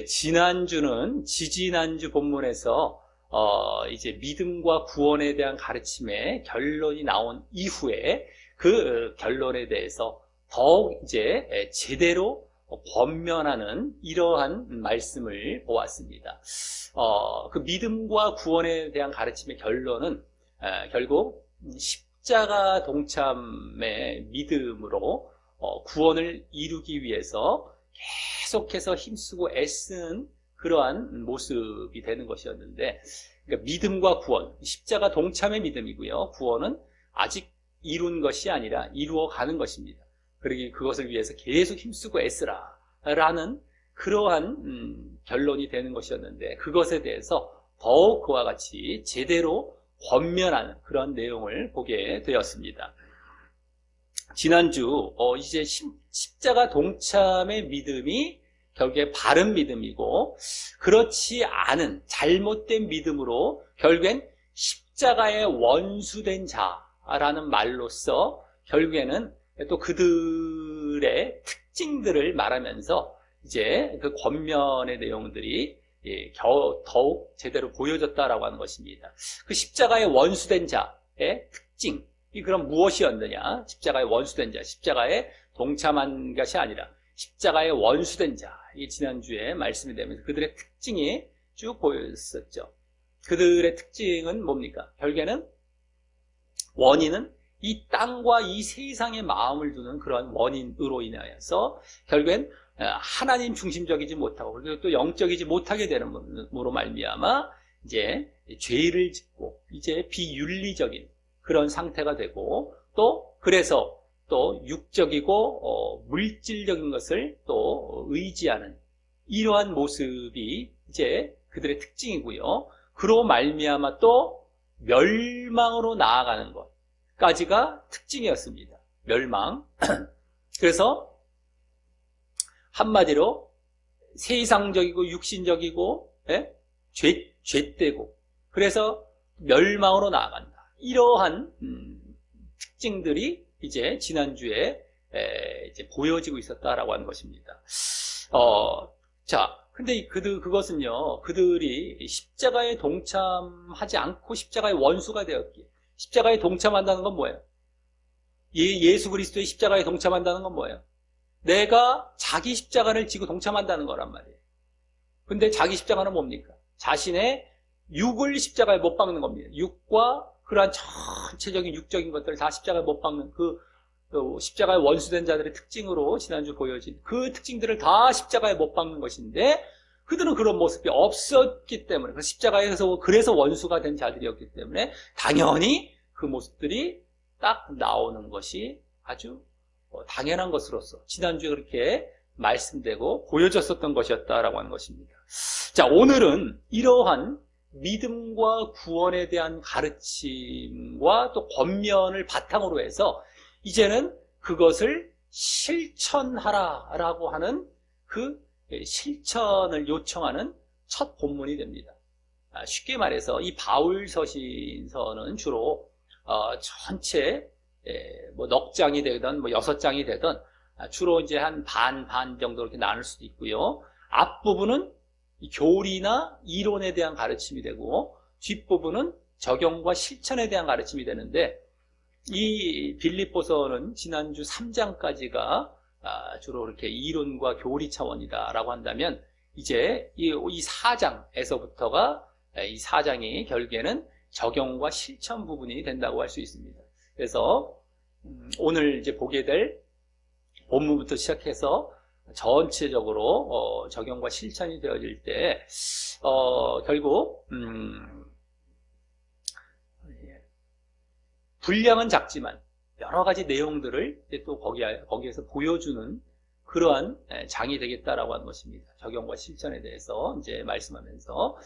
지난주는 지지난주 본문에서 이제 믿음과 구원에 대한 가르침의 결론이 나온 이후에 그 결론에 대해서 더욱 이제 제대로 권면하는 이러한 말씀을 보았습니다. 그 믿음과 구원에 대한 가르침의 결론은 결국 십자가 동참의 믿음으로 구원을 이루기 위해서 계속해서 힘쓰고 애쓰는 그러한 모습이 되는 것이었는데, 그러니까 믿음과 구원, 십자가 동참의 믿음이고요. 구원은 아직 이룬 것이 아니라 이루어가는 것입니다. 그러기 그것을 위해서 계속 힘쓰고 애쓰라 라는 그러한 결론이 되는 것이었는데, 그것에 대해서 더욱 그와 같이 제대로 권면하는 그런 내용을 보게 되었습니다. 지난주 이제 십자가 동참의 믿음이 결국에 바른 믿음이고, 그렇지 않은 잘못된 믿음으로 결국엔 십자가의 원수된 자라는 말로써 결국에는 또 그들의 특징들을 말하면서 이제 그 권면의 내용들이 더욱 제대로 보여졌다라고 하는 것입니다. 그 십자가의 원수된 자의 특징, 이 그럼 무엇이었느냐? 십자가의 원수된 자, 십자가에 동참한 것이 아니라 십자가의 원수된 자, 이 지난주에 말씀이 되면서 그들의 특징이 쭉 보였었죠. 그들의 특징은 뭡니까? 결국에는 원인은 이 땅과 이 세상에 마음을 두는 그런 원인으로 인하여서 결국엔 하나님 중심적이지 못하고, 그리고 또 영적이지 못하게 되는 으로 말미암아 이제 죄를 짓고 이제 비윤리적인 그런 상태가 되고, 또 그래서 또 육적이고 물질적인 것을 또 의지하는 이러한 모습이 이제 그들의 특징이고요. 그로 말미암아 또 멸망으로 나아가는 것까지가 특징이었습니다. 멸망. 그래서 한마디로 세상적이고 육신적이고 죄되고, 그래서 멸망으로 나아간다. 이러한 특징들이 이제 지난주에 이제 보여지고 있었다라고 하는 것입니다. 자, 근데 그것은요, 그들이 십자가에 동참하지 않고 십자가의 원수가 되었기에, 십자가에 동참한다는 건 뭐예요? 예수 그리스도의 십자가에 동참한다는 건 뭐예요? 내가 자기 십자가를 지고 동참한다는 거란 말이에요. 근데 자기 십자가는 뭡니까? 자신의 육을 십자가에 못 박는 겁니다. 육과 그러한 전체적인 육적인 것들을 다 십자가에 못 박는 그 십자가에 원수된 자들의 특징으로 지난주 보여진 그 특징들을 다 십자가에 못 박는 것인데, 그들은 그런 모습이 없었기 때문에, 그 십자가에서 그래서 원수가 된 자들이었기 때문에 당연히 그 모습들이 딱 나오는 것이 아주 당연한 것으로서 지난주에 그렇게 말씀되고 보여졌었던 것이었다라고 하는 것입니다. 자, 오늘은 이러한 믿음과 구원에 대한 가르침과 또 권면을 바탕으로 해서 이제는 그것을 실천하라라고 하는 그 실천을 요청하는 첫 본문이 됩니다. 쉽게 말해서 이 바울 서신서는 주로 전체 뭐 넉 장이 되든 뭐 6장이 되든 주로 이제 한 반 정도 이렇게 나눌 수도 있고요. 앞부분은 교리나 이론에 대한 가르침이 되고, 뒷부분은 적용과 실천에 대한 가르침이 되는데, 이 빌립보서는 지난주 3장까지가 주로 이렇게 이론과 교리 차원이다라고 한다면, 이제 이 4장에서부터가, 이 4장이 결국에는 적용과 실천 부분이 된다고 할 수 있습니다. 그래서 오늘 이제 보게 될 본문부터 시작해서 전체적으로 적용과 실천이 되어질 때 결국 분량은 작지만 여러 가지 내용들을 또 거기에서 보여주는 그러한 장이 되겠다라고 하는 것입니다. 적용과 실천에 대해서 이제 말씀하면서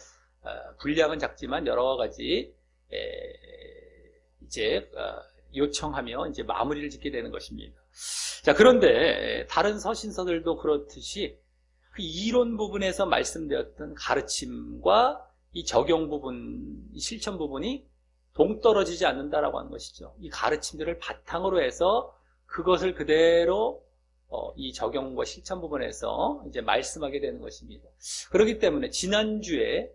분량은 작지만 여러 가지 이제 요청하며 이제 마무리를 짓게 되는 것입니다. 자, 그런데 다른 서신서들도 그렇듯이 그 이론 부분에서 말씀되었던 가르침과 이 적용 부분, 이 실천 부분이 동떨어지지 않는다라고 하는 것이죠. 이 가르침들을 바탕으로 해서 그것을 그대로 이 적용과 실천 부분에서 이제 말씀하게 되는 것입니다. 그렇기 때문에 지난주에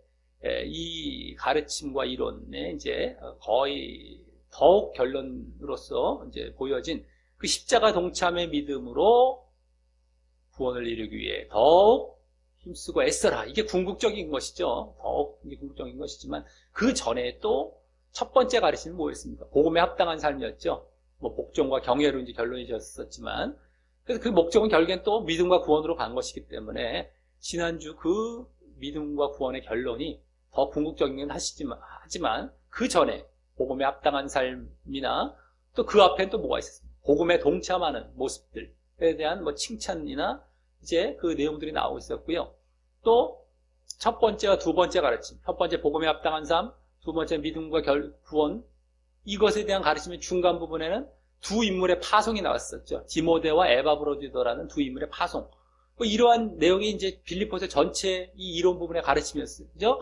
이 가르침과 이론에 이제 거의 더욱 결론으로서 이제 보여진 그 십자가 동참의 믿음으로 구원을 이루기 위해 더욱 힘쓰고 애써라. 이게 궁극적인 것이죠. 더욱 궁극적인 것이지만 그 전에 또 첫 번째 가르침은 뭐였습니까? 복음에 합당한 삶이었죠. 뭐 복종과 경외로 이제 결론이 졌었지만 그래서 그 목적은 결국엔 또 믿음과 구원으로 간 것이기 때문에 지난주 그 믿음과 구원의 결론이 더 궁극적이긴 하지만 그 전에 복음에 합당한 삶이나 또 그 앞엔 또 뭐가 있었습니까? 복음에 동참하는 모습들에 대한 뭐 칭찬이나 이제 그 내용들이 나오고 있었고요. 또 첫 번째와 두 번째 가르침, 첫 번째 복음에 합당한 삶, 두 번째 믿음과 구원, 이것에 대한 가르침의 중간 부분에는 두 인물의 파송이 나왔었죠. 디모데와 에바브로디도라는 두 인물의 파송. 이러한 내용이 이제 빌립보서 전체 이 이론 부분의 가르침이었어요. 그죠?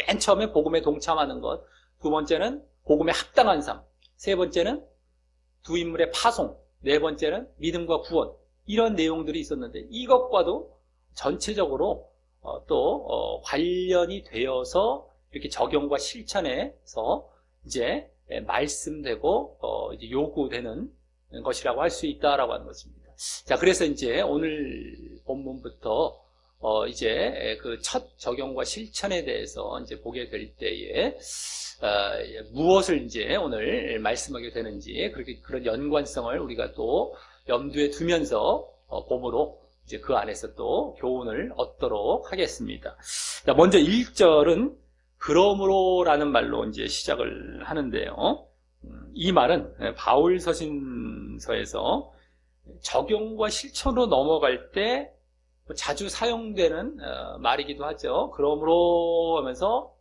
맨 처음에 복음에 동참하는 것, 두 번째는 복음에 합당한 삶, 세 번째는 두 인물의 파송, 네 번째는 믿음과 구원. 이런 내용들이 있었는데 이것과도 전체적으로 또 관련이 되어서 이렇게 적용과 실천에서 이제 말씀되고 이제 요구되는 것이라고 할 수 있다라고 하는 것입니다. 자, 그래서 이제 오늘 본문부터 이제 그 첫 적용과 실천에 대해서 이제 보게 될 때에 무엇을 이제 오늘 말씀하게 되는지 그런 연관성을 우리가 또 염두에 두면서 봄으로 이제 그 안에서 또 교훈을 얻도록 하겠습니다. 자, 먼저 1절은 그러므로라는 말로 이제 시작을 하는데요. 이 말은 바울 서신서에서 적용과 실천으로 넘어갈 때 자주 사용되는 말이기도 하죠. 그러므로 하면서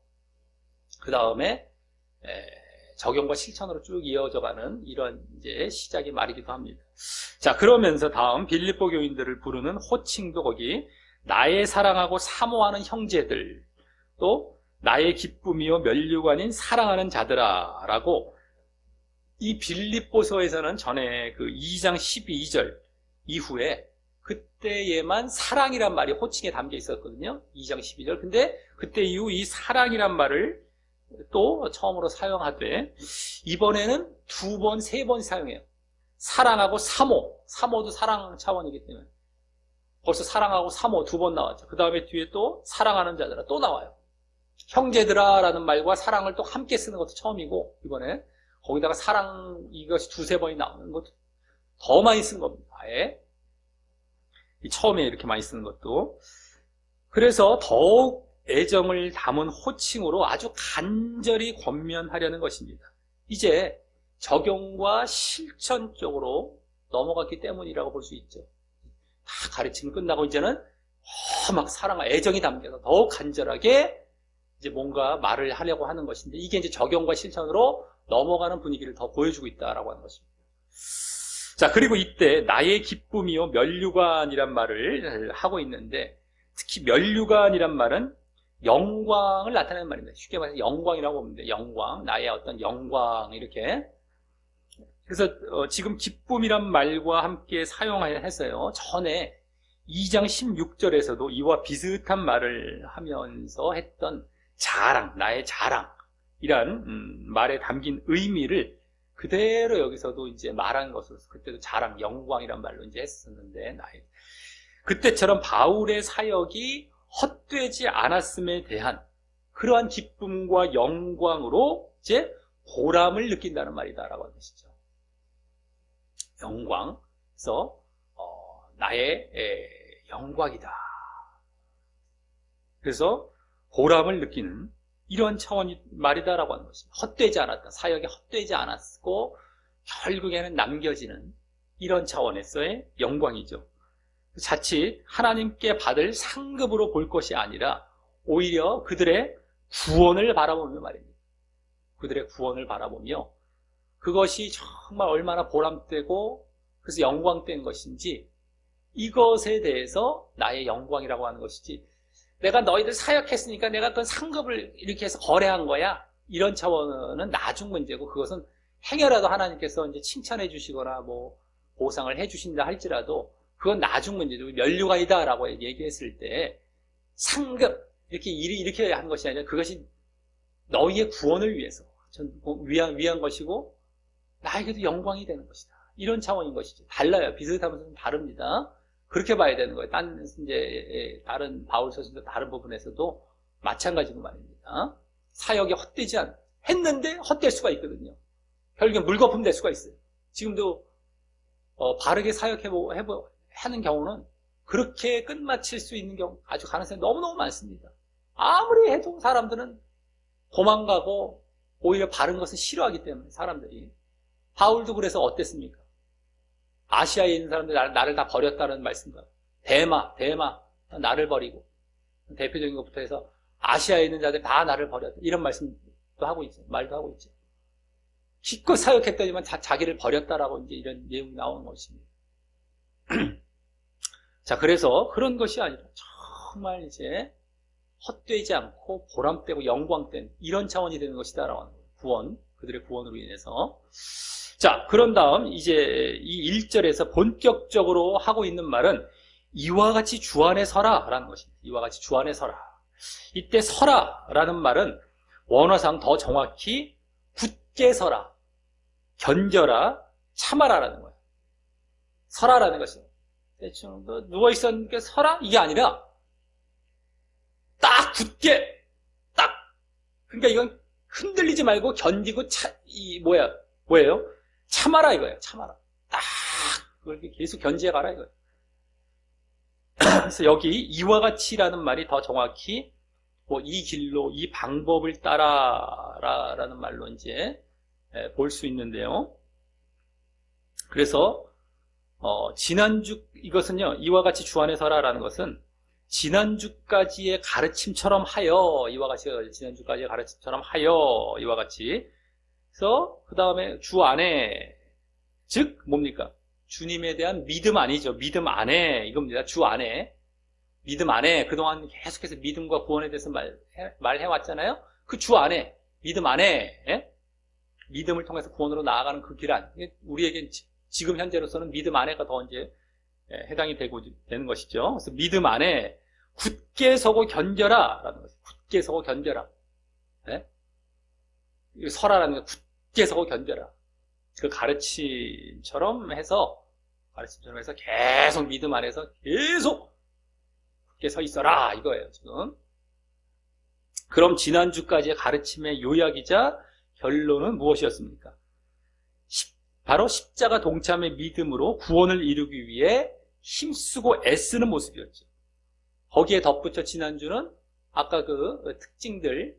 그 다음에 적용과 실천으로 쭉 이어져가는 이런 이제 시작의 말이기도 합니다. 자, 그러면서 다음 빌립보 교인들을 부르는 호칭도 거기 나의 사랑하고 사모하는 형제들, 또 나의 기쁨이요 면류관인 사랑하는 자들아 라고 이 빌립보서에서는 전에 그 2장 12절 이후에 그때에만 사랑이란 말이 호칭에 담겨 있었거든요. 2장 12절. 근데 그때 이후 이 사랑이란 말을 또 처음으로 사용하되 이번에는 두 번, 세 번 사용해요. 사랑하고 사모도 사랑 차원이기 때문에 벌써 사랑하고 사모 두 번 나왔죠. 그 다음에 뒤에 또 사랑하는 자들아 또 나와요. 형제들아 라는 말과 사랑을 또 함께 쓰는 것도 처음이고 이번에 거기다가 사랑 이것이 두세 번이 나오는 것도 더 많이 쓴 겁니다. 아예 처음에 이렇게 많이 쓰는 것도. 그래서 더욱 애정을 담은 호칭으로 아주 간절히 권면하려는 것입니다. 이제 적용과 실천 쪽으로 넘어갔기 때문이라고 볼 수 있죠. 다 가르침이 끝나고 이제는 막 사랑과 애정이 담겨서 더욱 간절하게 이제 뭔가 말을 하려고 하는 것인데 이게 이제 적용과 실천으로 넘어가는 분위기를 더 보여주고 있다라고 하는 것입니다. 자, 그리고 이때 나의 기쁨이요 면류관이란 말을 하고 있는데 특히 면류관이란 말은 영광을 나타내는 말입니다. 쉽게 말해서 영광이라고 보면 돼요. 영광, 나의 어떤 영광 이렇게. 그래서 지금 기쁨이란 말과 함께 사용해서요. 전에 2장 16절에서도 이와 비슷한 말을 하면서 했던 자랑, 나의 자랑이란 말에 담긴 의미를 그대로 여기서도 이제 말한 것으로서 그때도 자랑, 영광이란 말로 이제 했었는데 그때처럼 바울의 사역이 헛되지 않았음에 대한 그러한 기쁨과 영광으로 이제 보람을 느낀다는 말이다라고 하는 것이죠. 영광, 그래서 나의 영광이다. 그래서 보람을 느끼는 이런 차원의 말이다라고 하는 것입니다. 헛되지 않았다. 사역이 헛되지 않았고 결국에는 남겨지는 이런 차원에서의 영광이죠. 자칫 하나님께 받을 상급으로 볼 것이 아니라 오히려 그들의 구원을 바라보며 말입니다. 그들의 구원을 바라보며 그것이 정말 얼마나 보람되고 그래서 영광된 것인지 이것에 대해서 나의 영광이라고 하는 것이지 내가 너희들 사역했으니까 내가 그 상급을 이렇게 해서 거래한 거야. 이런 차원은 나중 문제고 그것은 행여라도 하나님께서 이제 칭찬해 주시거나 뭐 보상을 해 주신다 할지라도 그건 나중 문제죠. 면류관이다라고 얘기했을 때 상급 이렇게 한 것이 아니라 그것이 너희의 구원을 위해서 위한 것이고 나에게도 영광이 되는 것이다. 이런 차원인 것이죠. 달라요. 비슷하면서 좀 다릅니다. 그렇게 봐야 되는 거예요. 다른 바울 서신도 다른 부분에서도 마찬가지로 말입니다. 사역이 헛되지 않아. 했는데 헛될 수가 있거든요. 결국엔 물거품 될 수가 있어요. 지금도 바르게 하는 경우는 그렇게 끝마칠 수 있는 경우 아주 가능성이 너무너무 많습니다. 아무리 해도 사람들은 도망가고 오히려 바른 것은 싫어하기 때문에 사람들이. 바울도 그래서 어땠습니까? 아시아에 있는 사람들이 나를 다 버렸다는 말씀과 대마 나를 버리고 대표적인 것부터 해서 아시아에 있는 자들 다 나를 버렸다 이런 말도 하고 있죠. 기껏 사역했더니만 자기를 버렸다라고 이제 이런 내용이 나오는 것입니다. 자, 그래서 그런 것이 아니라 정말 이제 헛되지 않고 보람되고 영광된 이런 차원이 되는 것이다라고 하는 거예요. 그들의 구원으로 인해서. 자, 그런 다음 이제 이 1절에서 본격적으로 하고 있는 말은 이와 같이 주 안에 서라라는 것입니다. 이와 같이 주 안에 서라. 이때 서라라는 말은 원어상 더 정확히 굳게 서라, 견뎌라, 참아라라는 거예요. 서라라는 것은 대충 누워 있었는데 서라 이게 아니라 딱 굳게 딱. 그러니까 이건 흔들리지 말고 견디고 뭐예요? 참아라 이거예요. 참아라. 딱 그걸 계속 견지해가라 이거예요. 그래서 여기 이와 같이라는 말이 더 정확히 이 길로 이 방법을 따라라라는 말로 이제 볼 수 있는데요. 그래서 지난주 이것은요, 이와 같이 주 안에 서라라는 것은 지난주까지의 가르침처럼 하여, 이와 같이 지난주까지의 가르침처럼 하여, 이와 같이. 그래서 그 다음에 주 안에, 즉 뭡니까? 주님에 대한 믿음 아니죠. 믿음 안에 이겁니다. 주 안에. 믿음 안에 그동안 계속해서 믿음과 구원에 대해서 말해왔잖아요. 그 주 안에, 믿음 안에, 믿음을 통해서 구원으로 나아가는 그 길 안. 우리에겐 지금 현재로서는 믿음 안에가 더 이제 해당이 되는 것이죠. 그래서 믿음 안에 굳게 서고 견뎌라 라는 것이죠. 굳게 서고 견뎌라. 서라라는 게 굳게 서고 견뎌라. 그 가르침처럼 해서 계속 믿음 안에서 계속 굳게 서 있어라 이거예요 지금. 그럼 지난주까지의 가르침의 요약이자 결론은 무엇이었습니까? 바로 십자가 동참의 믿음으로 구원을 이루기 위해 힘쓰고 애쓰는 모습이었죠. 거기에 덧붙여 지난주는 아까 그 특징들,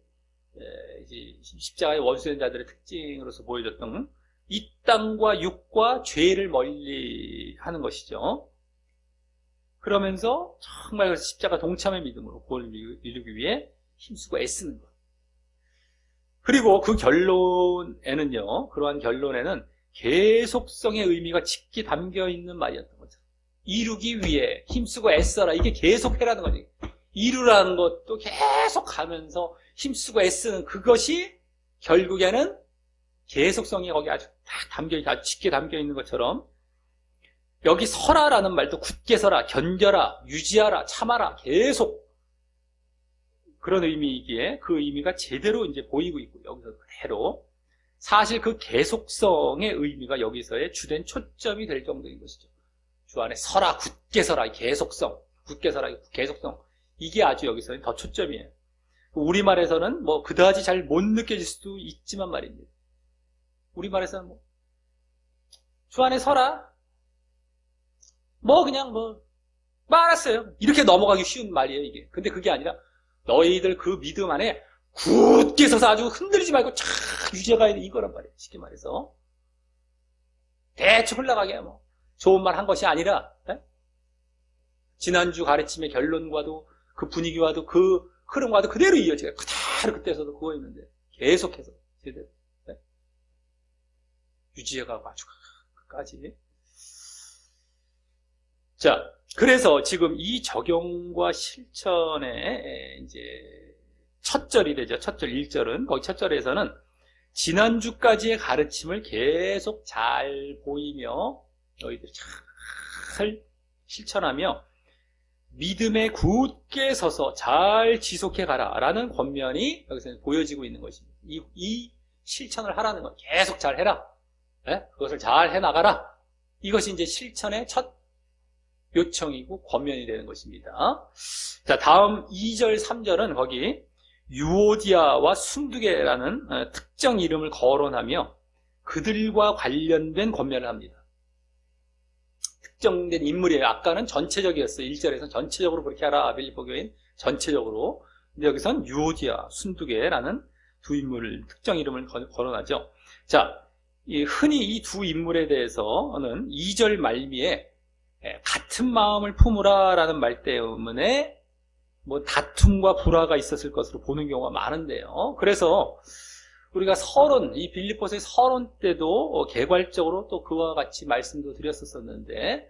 십자가의 원수된 자들의 특징으로서 보여줬던 이 땅과 육과 죄를 멀리 하는 것이죠. 그러면서 정말 십자가 동참의 믿음으로 구원을 이루기 위해 힘쓰고 애쓰는 것. 그리고 그 결론에는요, 그러한 결론에는 계속성의 의미가 짙게 담겨 있는 말이었던 거죠. 이루기 위해 힘쓰고 애써라. 이게 계속해라는 거지. 이루라는 것도 계속 가면서 힘쓰고 애쓰는 그것이 결국에는 계속성이 거기 아주 아주 짙게 담겨 있는 것처럼 여기 서라라는 말도 굳게 서라, 견뎌라, 유지하라, 참아라, 계속 그런 의미이기에 그 의미가 제대로 이제 보이고 있고 여기서 그대로 사실 그 계속성의 의미가 여기서의 주된 초점이 될 정도인 것이죠. 주 안에 서라, 굳게 서라, 계속성, 굳게 서라, 계속성. 이게 아주 여기서는 더 초점이에요. 우리말에서는 그다지 잘 못 느껴질 수도 있지만 말입니다. 우리말에서는 주 안에 서라. 알았어요. 이렇게 넘어가기 쉬운 말이에요, 이게. 근데 그게 아니라 너희들 그 믿음 안에 굳게 서서 아주 흔들리지 말고 쫙 유지해가야 돼. 이거란 말이에요. 쉽게 말해서. 대충 흘러가게 좋은 말 한 것이 아니라, 지난주 가르침의 결론과도 그 분위기와도 그 흐름과도 그대로 이어져요. 그대로 그때서도 그거였는데. 계속해서. 제대로. 유지해가고 아주 끝까지. 자, 그래서 지금 이 적용과 실천의 이제 첫 절이 되죠. 첫 절 1절은 거기 첫 절에서는 지난주까지의 가르침을 계속 잘 보이며 너희들이 잘 실천하며 믿음에 굳게 서서 잘 지속해 가라라는 권면이 여기서 보여지고 있는 것입니다. 이 실천을 하라는 것, 계속 잘 해라. 네? 그것을 잘 해나가라. 이것이 이제 실천의 첫 요청이고 권면이 되는 것입니다. 자, 다음 2절, 3절은 거기 유오디아와 순두개라는 특정 이름을 거론하며 그들과 관련된 권면을 합니다. 특정된 인물이에요. 아까는 전체적이었어요. 1절에서는 전체적으로 그렇게 하라. 빌립보 교인 전체적으로. 근데 여기서는 유오디아, 순두개라는 두 인물, 특정 이름을 거론하죠. 자, 흔히 이 두 인물에 대해서는 2절 말미에 같은 마음을 품으라 라는 말 때문에 뭐 다툼과 불화가 있었을 것으로 보는 경우가 많은데요. 그래서 우리가 서론, 이 빌립보서의 서론 때도 개괄적으로 또 그와 같이 말씀도 드렸었는데,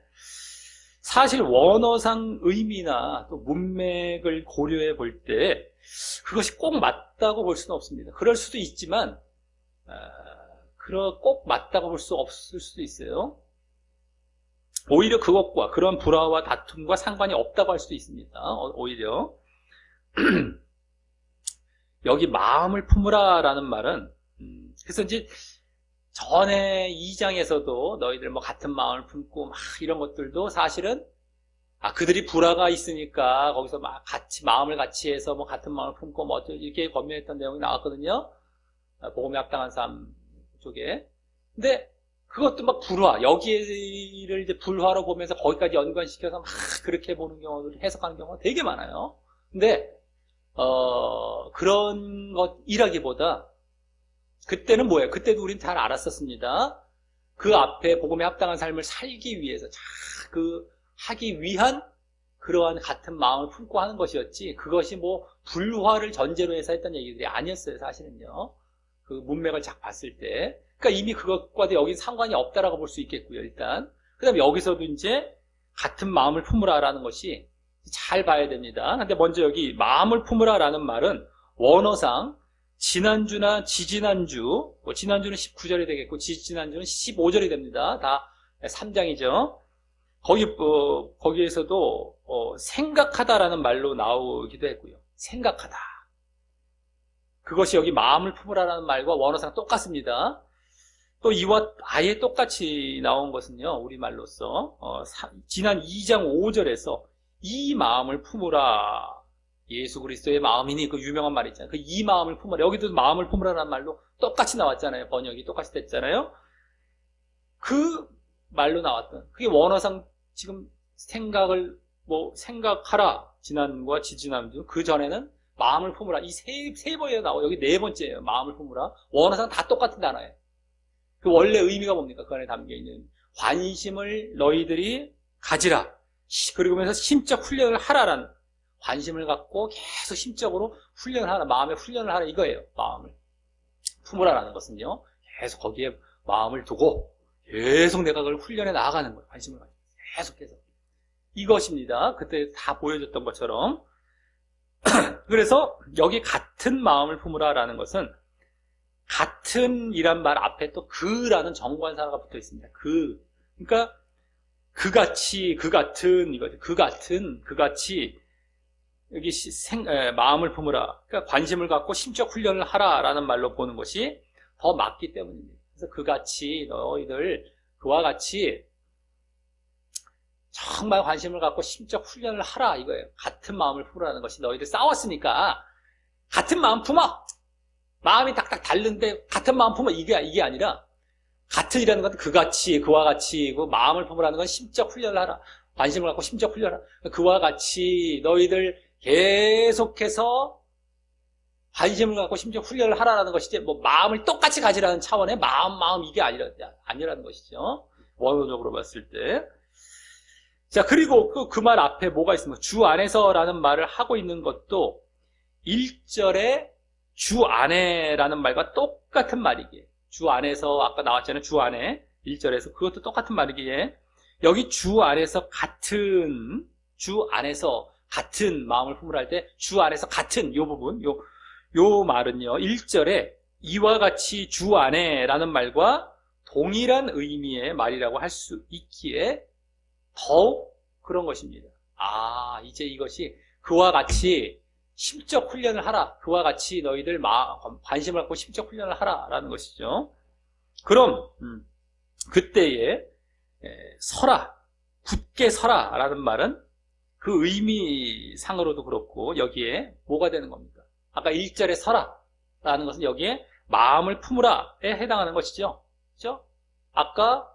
사실 원어상 의미나 또 문맥을 고려해 볼 때 그것이 꼭 맞다고 볼 수는 없습니다. 그럴 수도 있지만 꼭 맞다고 볼 수 없을 수도 있어요. 오히려 그것과 그런 불화와 다툼과 상관이 없다고 할 수도 있습니다. 오히려 여기 마음을 품으라 라는 말은 그래서 이제 전에 2장에서도 너희들 뭐 같은 마음을 품고 막 이런 것들도 사실은 그들이 불화가 있으니까 거기서 막 같이 마음을 같이 해서 뭐 같은 마음을 품고 뭐 이렇게 권면했던 내용이 나왔거든요. 복음에 합당한 삶 쪽에. 근데 그것도 막 불화, 여기를 이제 불화로 보면서 거기까지 연관시켜서 막 그렇게 보는 경우들, 해석하는 경우가 되게 많아요. 근데 그런 것이라기보다 그때는 뭐예요? 그때도 우린 잘 알았었습니다. 그 앞에 복음에 합당한 삶을 살기 위해서 하기 위한 그러한 같은 마음을 품고 하는 것이었지, 그것이 뭐 불화를 전제로 해서 했던 얘기들이 아니었어요. 사실은요. 그 문맥을 쫙 봤을 때. 그러니까 이미 그것과도 여긴 상관이 없다라고 볼 수 있겠고요. 일단 그 다음에 여기서도 이제 같은 마음을 품으라라는 것이 잘 봐야 됩니다. 근데 먼저 여기 마음을 품으라라는 말은 원어상 지난주나 지지난주, 지난주는 19절이 되겠고 지지난주는 15절이 됩니다. 다 3장이죠. 거기에서도 생각하다라는 말로 나오기도 했고요. 생각하다. 그것이 여기 마음을 품으라라는 말과 원어상 똑같습니다. 또 이와 아예 똑같이 나온 것은요, 우리말로서 지난 2장 5절에서 이 마음을 품으라, 예수 그리스도의 마음이니, 그 유명한 말 있잖아요. 그 이 마음을 품으라. 여기도 마음을 품으라라는 말로 똑같이 나왔잖아요. 번역이 똑같이 됐잖아요. 그 말로 나왔던, 그게 원어상 지금 생각하라, 지난과 지지난주, 그 전에는 마음을 품으라, 이 세 번이나 나오고, 여기 네 번째예요. 마음을 품으라. 원어상 다 똑같은 단어예요. 그 원래 의미가 뭡니까? 그 안에 담겨있는 관심을 너희들이 가지라. 그러면서 심적 훈련을 하라라는, 관심을 갖고 계속 심적으로 훈련을 하라, 마음의 훈련을 하라, 이거예요. 마음을 품으라라는 것은요, 계속 거기에 마음을 두고 계속 내가 그걸 훈련해 나아가는 거예요. 관심을 가지고 계속해서. 이것입니다. 그때 다 보여줬던 것처럼. 그래서 여기 같은 마음을 품으라라는 것은 같은 이란 말 앞에 또 그라는 정관사가 붙어 있습니다. 그러니까 그같이, 그 같은 이거죠. 그같이 여기 마음을 품으라. 그러니까 관심을 갖고 심적 훈련을 하라라는 말로 보는 것이 더 맞기 때문입니다. 그래서 그같이 너희들 그와 같이 정말 관심을 갖고 심적 훈련을 하라, 이거예요. 같은 마음을 품으라는 것이, 너희들 싸웠으니까 같은 마음 품어. 마음이 딱딱 다른데 같은 마음 품어, 이게 아니라 같은이라는 건 그같이, 그와 같이, 그 마음을 품으라는 건 심적 훈련을 하라. 관심을 갖고 심적 훈련을 하라. 그와 같이 너희들 계속해서 관심을 갖고 심적 훈련을 하라는 것이지, 뭐 마음을 똑같이 가지라는 차원의 마음 이게 아니라는 것이죠. 원어적으로 봤을 때. 자, 그리고 그 말 앞에 뭐가 있습니까? 주 안에서라는 말을 하고 있는 것도 1절에 주 안에라는 말과 똑같은 말이기에, 주 안에서 아까 나왔잖아요. 주 안에 1절에서 그것도 똑같은 말이기에, 여기 주 안에서 같은, 주 안에서 같은 마음을 품으라 할 때 주 안에서 같은 요 부분, 요 말은요 1절에 이와 같이 주 안에라는 말과 동일한 의미의 말이라고 할 수 있기에 더욱 그런 것입니다. 이제 이것이 그와 같이 심적 훈련을 하라. 그와 같이 너희들 관심을 갖고 심적 훈련을 하라라는 것이죠. 그럼 그때에 서라, 굳게 서라라는 말은 그 의미상으로도 그렇고 여기에 뭐가 되는 겁니까? 아까 1절에 서라라는 것은 여기에 마음을 품으라에 해당하는 것이죠. 그렇죠? 아까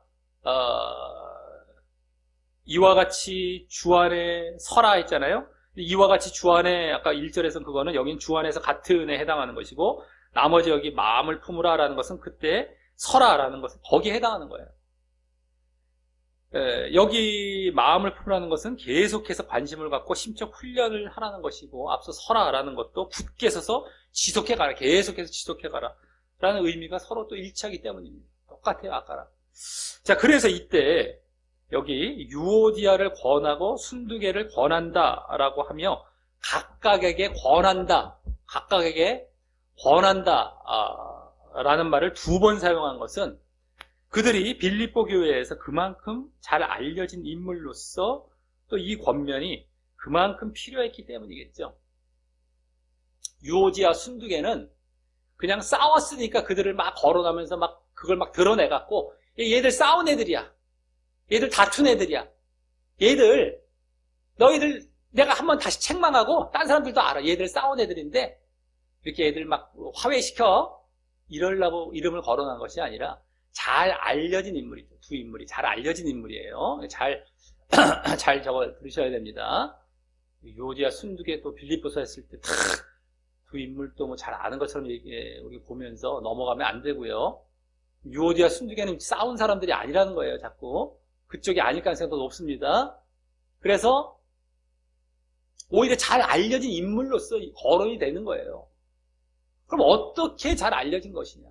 이와 같이 주 안에 서라 했잖아요. 이와 같이 주 안에 아까 1절에서는 그거는 여긴 주 안에서 같은에 해당하는 것이고 나머지 여기 마음을 품으라라는 것은 그때 서라라는 것은 거기에 해당하는 거예요. 여기 마음을 품으라는 것은 계속해서 관심을 갖고 심적 훈련을 하라는 것이고 앞서 서라라는 것도 굳게 서서 지속해가라, 계속해서 지속해가라 라는 의미가 서로 또 일치하기 때문입니다. 똑같아요, 아까랑. 자, 그래서 이때 여기 유오디아를 권하고 순두개를 권한다 라고 하며 각각에게 권한다 라는 말을 2번 사용한 것은 그들이 빌립보 교회에서 그만큼 잘 알려진 인물로서 또 이 권면이 그만큼 필요했기 때문이겠죠. 유오디아 순두개는 그냥 싸웠으니까 그들을 막 거론하면서 막 그걸 막 드러내갖고 얘들 싸운 애들이야. 얘들 다툰 애들이야. 너희들 내가 한번 다시 책망하고 딴 사람들도 알아. 얘들 싸운 애들인데 이렇게 애들 막 화해시켜 이러려고 이름을 거론한 것이 아니라 잘 알려진 인물이죠. 2 인물이 잘 알려진 인물이에요. 잘 적어 들으셔야 됩니다. 유오디아 순두개 또 빌립보서 했을 때 2 인물도 뭐 잘 아는 것처럼 우리 보면서 넘어가면 안 되고요. 유오디아 순두개는 싸운 사람들이 아니라는 거예요. 자꾸 그쪽이 아닐 가능성도 높습니다. 그래서 오히려 잘 알려진 인물로서 거론이 되는 거예요. 그럼 어떻게 잘 알려진 것이냐?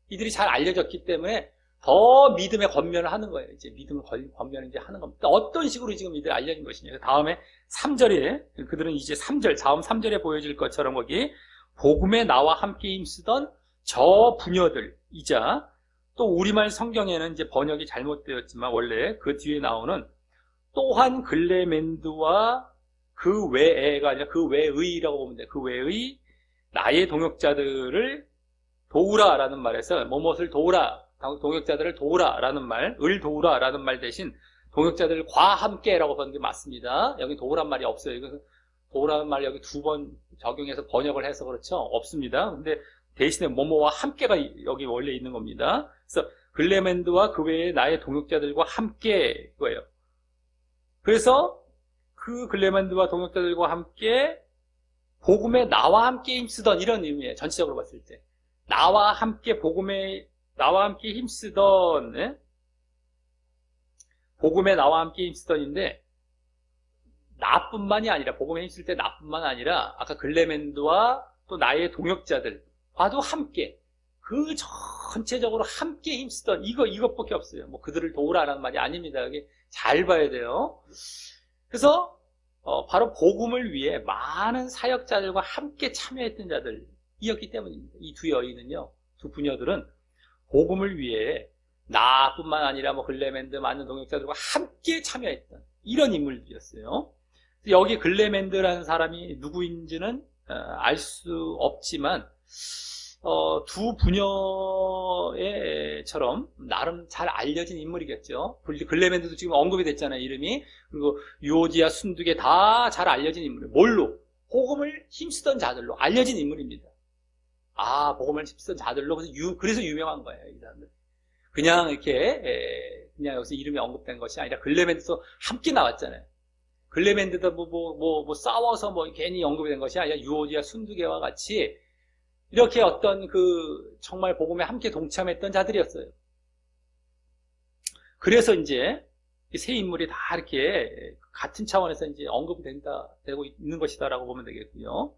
이들이 잘 알려졌기 때문에 더 믿음의 권면을 하는 거예요. 이제 믿음의 권면을 이제 하는 겁니다. 어떤 식으로 지금 이들이 알려진 것이냐? 다음에 3절에 그들은 이제 다음 3절에 보여질 것처럼 거기 복음에 나와 함께 힘쓰던 저 부녀들이자 또 우리말 성경에는 이제 번역이 잘못되었지만 원래 그 뒤에 나오는 또한 글레멘드와 그 외에가 아니라 그 외의라고 보면 돼요. 그 외의 나의 동역자들을 도우라라는 말에서 무엇을 도우라, 동역자들을 도우라라는 말, 을 도우라라는 말 대신 동역자들과 함께라고 보는 게 맞습니다. 여기 도우란 말이 없어요. 이거 도우라는 말 여기 2번 적용해서 번역을 해서 그렇죠. 없습니다. 근데 대신에 뭐뭐와 함께가 여기 원래 있는 겁니다. 그래서 글레멘드와 그 외에 나의 동역자들과 함께 이거예요. 그래서 그 글레멘드와 동역자들과 함께 복음에 나와 함께 힘쓰던 이런 의미예요. 전체적으로 봤을 때. 나와 함께 힘쓰던, 복음에 나와 함께 힘쓰던인데, 나뿐만이 아니라, 복음에 힘쓸 때 나뿐만 아니라, 아까 글레멘드와 또 나의 동역자들과도 함께, 그 전체적으로 함께 힘쓰던, 이것밖에 없어요. 뭐 그들을 도우라는 말이 아닙니다. 여기 잘 봐야 돼요. 그래서, 바로 복음을 위해 많은 사역자들과 함께 참여했던 자들이었기 때문입니다. 이 2 여인은요, 2 부녀들은 복음을 위해 나뿐만 아니라 뭐 글레멘드 많은 동역자들과 함께 참여했던 이런 인물들이었어요. 여기 글레멘드라는 사람이 누구인지는 알 수 없지만 2 부녀처럼 나름 잘 알려진 인물이겠죠. 글레멘드도 지금 언급이 됐잖아요, 이름이. 그리고 유오디아, 순두개 다 잘 알려진 인물. 뭘로? 복음을 힘쓰던 자들로 알려진 인물입니다. 복음을 힘쓰던 자들로 그래서 유명한 거예요, 이 사람들. 그냥 이렇게 그냥 여기서 이름이 언급된 것이 아니라 글레멘드도 함께 나왔잖아요. 글레멘드도 뭐 싸워서 뭐 괜히 언급이 된 것이 아니라 유오디아, 순두개와 같이 이렇게 어떤 정말 복음에 함께 동참했던 자들이었어요. 그래서 이제 이 세 인물이 다 이렇게 같은 차원에서 이제 언급이 되고 있는 것이다라고 보면 되겠고요.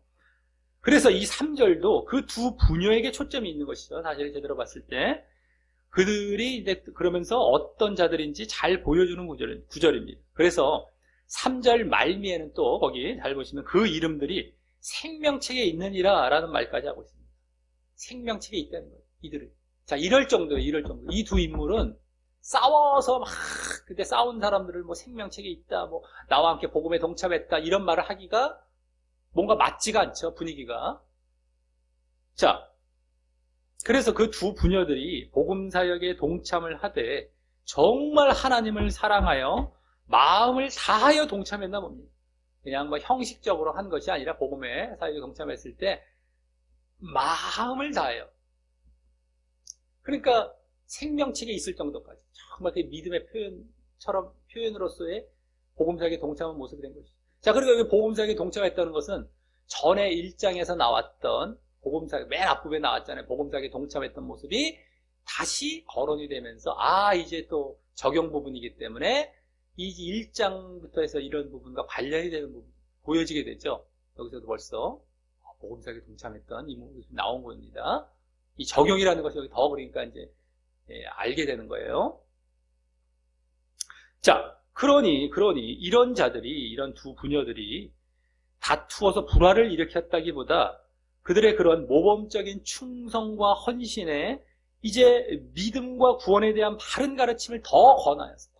그래서 이 3절도 그 2 부녀에게 초점이 있는 것이죠. 사실 제대로 봤을 때. 그들이 이제 그러면서 어떤 자들인지 잘 보여주는 구절입니다. 그래서 3절 말미에는 또 거기 잘 보시면 그 이름들이 생명책에 있느니라 라는 말까지 하고 있습니다. 생명책에 있다는 거예요. 이들은. 자, 이럴 정도. 이 2 인물은 싸워서 막 그때 싸운 사람들을 뭐 생명책에 있다, 뭐 나와 함께 복음에 동참했다 이런 말을 하기가 뭔가 맞지가 않죠, 분위기가. 자, 그래서 그 두 부녀들이 복음 사역에 동참을 하되 정말 하나님을 사랑하여 마음을 다하여 동참했나 봅니다. 그냥 뭐 형식적으로 한 것이 아니라 복음의 사역에 동참했을 때 마음을 다해요. 그러니까 생명책에 있을 정도까지 정말 그 믿음의 표현으로서의 복음 사역에 동참한 모습이 된 것이죠. 자, 그리고 여기 복음 사역에 동참했다는 것은 전에 1장에서 나왔던 복음 사역, 맨 앞부분에 나왔잖아요. 복음 사역에 동참했던 모습이 다시 거론이 되면서 이제 또 적용 부분이기 때문에 이 1장부터 해서 이런 부분과 관련이 되는 부분 보여지게 되죠. 여기서도 벌써 복음 사역에 동참했던 이 모습이 나온 겁니다. 이 적용이라는 것이 여기 더 그러니까 이제 알게 되는 거예요. 자, 그러니 이런 자들이, 이런 두 부녀들이 다투어서 불화를 일으켰다기보다 그들의 그런 모범적인 충성과 헌신에 이제 믿음과 구원에 대한 바른 가르침을 더 권하였어.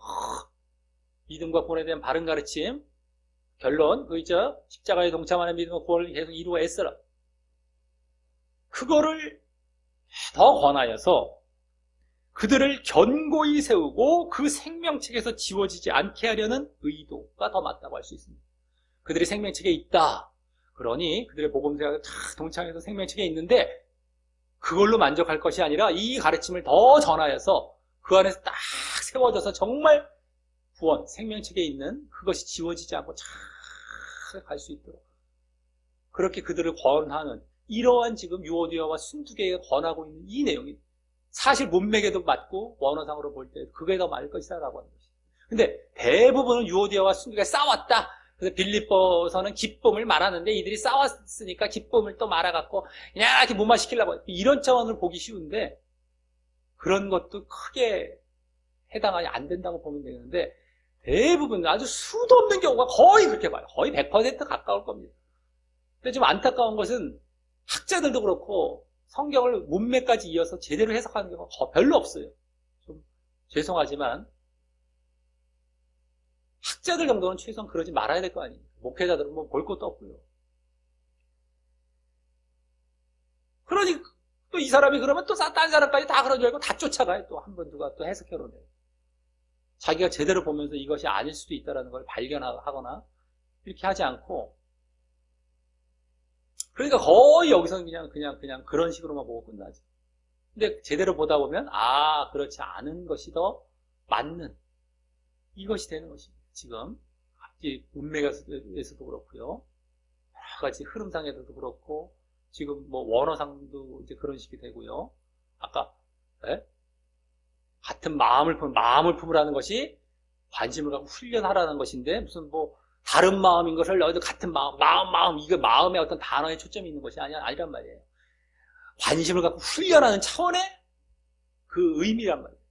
믿음과 구원에 대한 바른 가르침. 결론, 십자가에 동참하는 믿음과 구원을 계속 이루어 애써라. 그거를 더 권하여서 그들을 견고히 세우고 그 생명책에서 지워지지 않게 하려는 의도가 더 맞다고 할 수 있습니다. 그들이 생명책에 있다. 그러니 그들의 복음사역에 동참해서 생명책에 있는데 그걸로 만족할 것이 아니라 이 가르침을 더 전하여서 그 안에서 딱 세워져서 정말 구원, 생명책에 있는 그것이 지워지지 않고 잘 갈 수 있도록 그렇게 그들을 권하는 이러한 지금 유오디아와 순두개가 권하고 있는 이 내용이 사실 문맥에도 맞고 원어상으로 볼 때 그게 더 맞을 것이다라고 하는 것이죠. 근데 대부분은 유오디아와 순두개가 싸웠다. 그래서 빌립보서는 기쁨을 말하는데 이들이 싸웠으니까 기쁨을 또 말아갖고 그냥 이렇게 무마시키려고 이런 차원을 보기 쉬운데 그런 것도 크게 해당하지 안 된다고 보면 되는데 대부분 아주 수도 없는 경우가 거의 그렇게 봐요. 거의 100% 가까울 겁니다. 근데 좀 안타까운 것은 학자들도 그렇고 성경을 문맥까지 이어서 제대로 해석하는 경우가 별로 없어요. 좀 죄송하지만 학자들 정도는 최소한 그러지 말아야 될 거 아니에요. 목회자들은 뭐 볼 것도 없고요. 그러니 또 이 사람이 그러면 또 딴 사람까지 다 그런 줄 알고 다 쫓아가요. 또 한 번 누가 또 해석해놓네요. 자기가 제대로 보면서 이것이 아닐 수도 있다는 걸 발견하거나 이렇게 하지 않고 그러니까 거의 여기서는 그냥 그런 식으로만 보고 끝나죠. 근데 제대로 보다 보면 그렇지 않은 것이 더 맞는 이것이 되는 것입니다. 지금 문맥에서도 그렇고요. 여러 가지 흐름상에서도 그렇고 지금 뭐 원어상도 이제 그런 식이 되고요. 아까 같은 마음을 품으라는 것이 관심을 갖고 훈련하라는 것인데 무슨 뭐 다른 마음인 것을 너희도 같은 마음 이거 마음의 어떤 단어에 초점이 있는 것이 아니란 말이에요. 관심을 갖고 훈련하는 차원의 그 의미란 말이에요.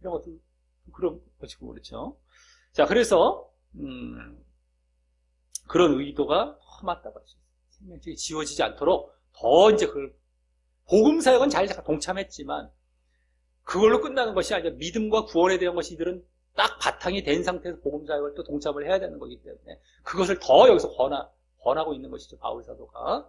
이런 것도 그런 것이고 그렇죠. 자, 그래서 그런 의도가 더 맞다고 할 수 있어요. 생명책이 지워지지 않도록 더 이제 그걸 복음 사역은 잘 동참했지만 그걸로 끝나는 것이 아니라 믿음과 구원에 대한 것이 이들은 딱 바탕이 된 상태에서 복음 사역을 또 동참을 해야 되는 거기 때문에 그것을 더 여기서 권하고 있는 것이죠. 바울 사도가.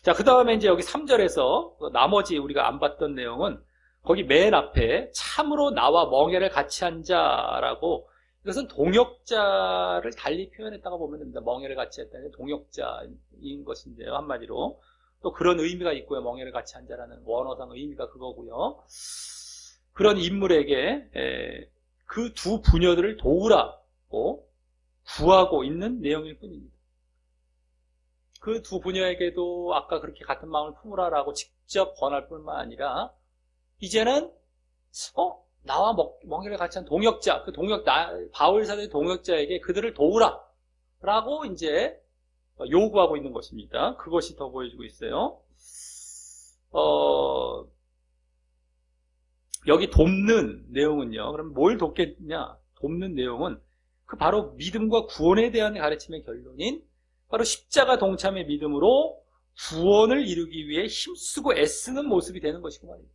자, 그 다음에 이제 여기 3절에서 나머지 우리가 안 봤던 내용은 거기 맨 앞에 참으로 나와 멍에를 같이 한 자라고 이것은 동역자를 달리 표현했다고 보면 됩니다. 멍에를 같이 했다는 동역자인 것인데요. 한마디로 또 그런 의미가 있고요. 멍에를 같이 한 자라는 원어상 의미가 그거고요. 그런 인물에게 그 두 부녀들을 도우라고 구하고 있는 내용일 뿐입니다. 그 두 부녀에게도 아까 그렇게 같은 마음을 품으라라고 직접 권할 뿐만 아니라 이제는 나와 멍에를 같이 한 동역자, 바울 사도의 동역자에게 그들을 도우라라고 이제 요구하고 있는 것입니다. 그것이 더 보여지고 있어요. 여기 돕는 내용은요. 그럼 뭘 돕겠냐? 돕는 내용은 그 바로 믿음과 구원에 대한 가르침의 결론인 바로 십자가 동참의 믿음으로 구원을 이루기 위해 힘쓰고 애쓰는 모습이 되는 것이고 말입니다.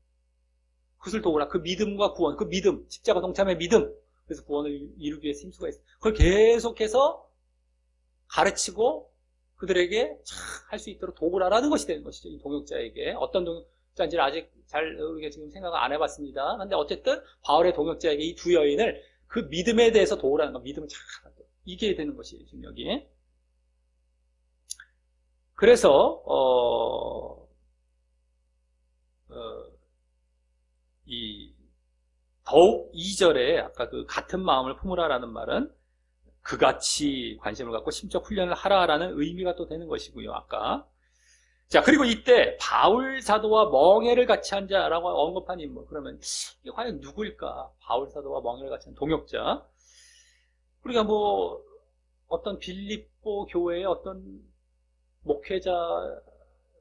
그것을 도우라. 그 믿음과 구원, 그 믿음, 십자가 동참의 믿음. 그래서 구원을 이루기 위해서 힘쓰고 있어요. 그걸 계속해서 가르치고 그들에게 할 수 있도록 도우라라는 것이 되는 것이죠. 이 동역자에게. 어떤 동역자인지는 아직 잘 우리가 지금 생각을 안 해봤습니다. 그런데 어쨌든 바울의 동역자에게 이 두 여인을 그 믿음에 대해서 도우라는 거, 믿음을 잘 하고 이게 되는 것이에요. 지금 여기. 그래서 더욱 2절에 아까 그 같은 마음을 품으라라는 말은 그같이 관심을 갖고 심적 훈련을 하라라는 의미가 또 되는 것이고요. 아까. 자, 그리고 이때 바울 사도와 멍에를 같이 한 자라고 언급한 인물. 그러면 이게 과연 누구일까? 바울 사도와 멍에를 같이 한 동역자. 우리가 뭐 어떤 빌립보 교회의 어떤 목회자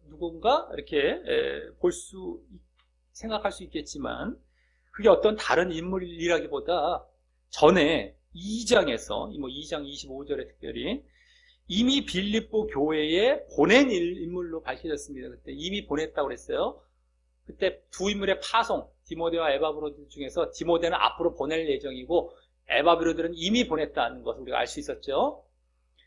누군가 이렇게 생각할 수 있겠지만 그게 어떤 다른 인물이라기보다 전에 2장에서, 뭐 2장 25절에 특별히 이미 빌립보 교회에 보낸 인물로 밝혀졌습니다. 그때 이미 보냈다고 그랬어요. 그때 두 인물의 파송, 디모데와 에바브로드 중에서 디모데는 앞으로 보낼 예정이고 에바브로드는 이미 보냈다는 것을 우리가 알 수 있었죠.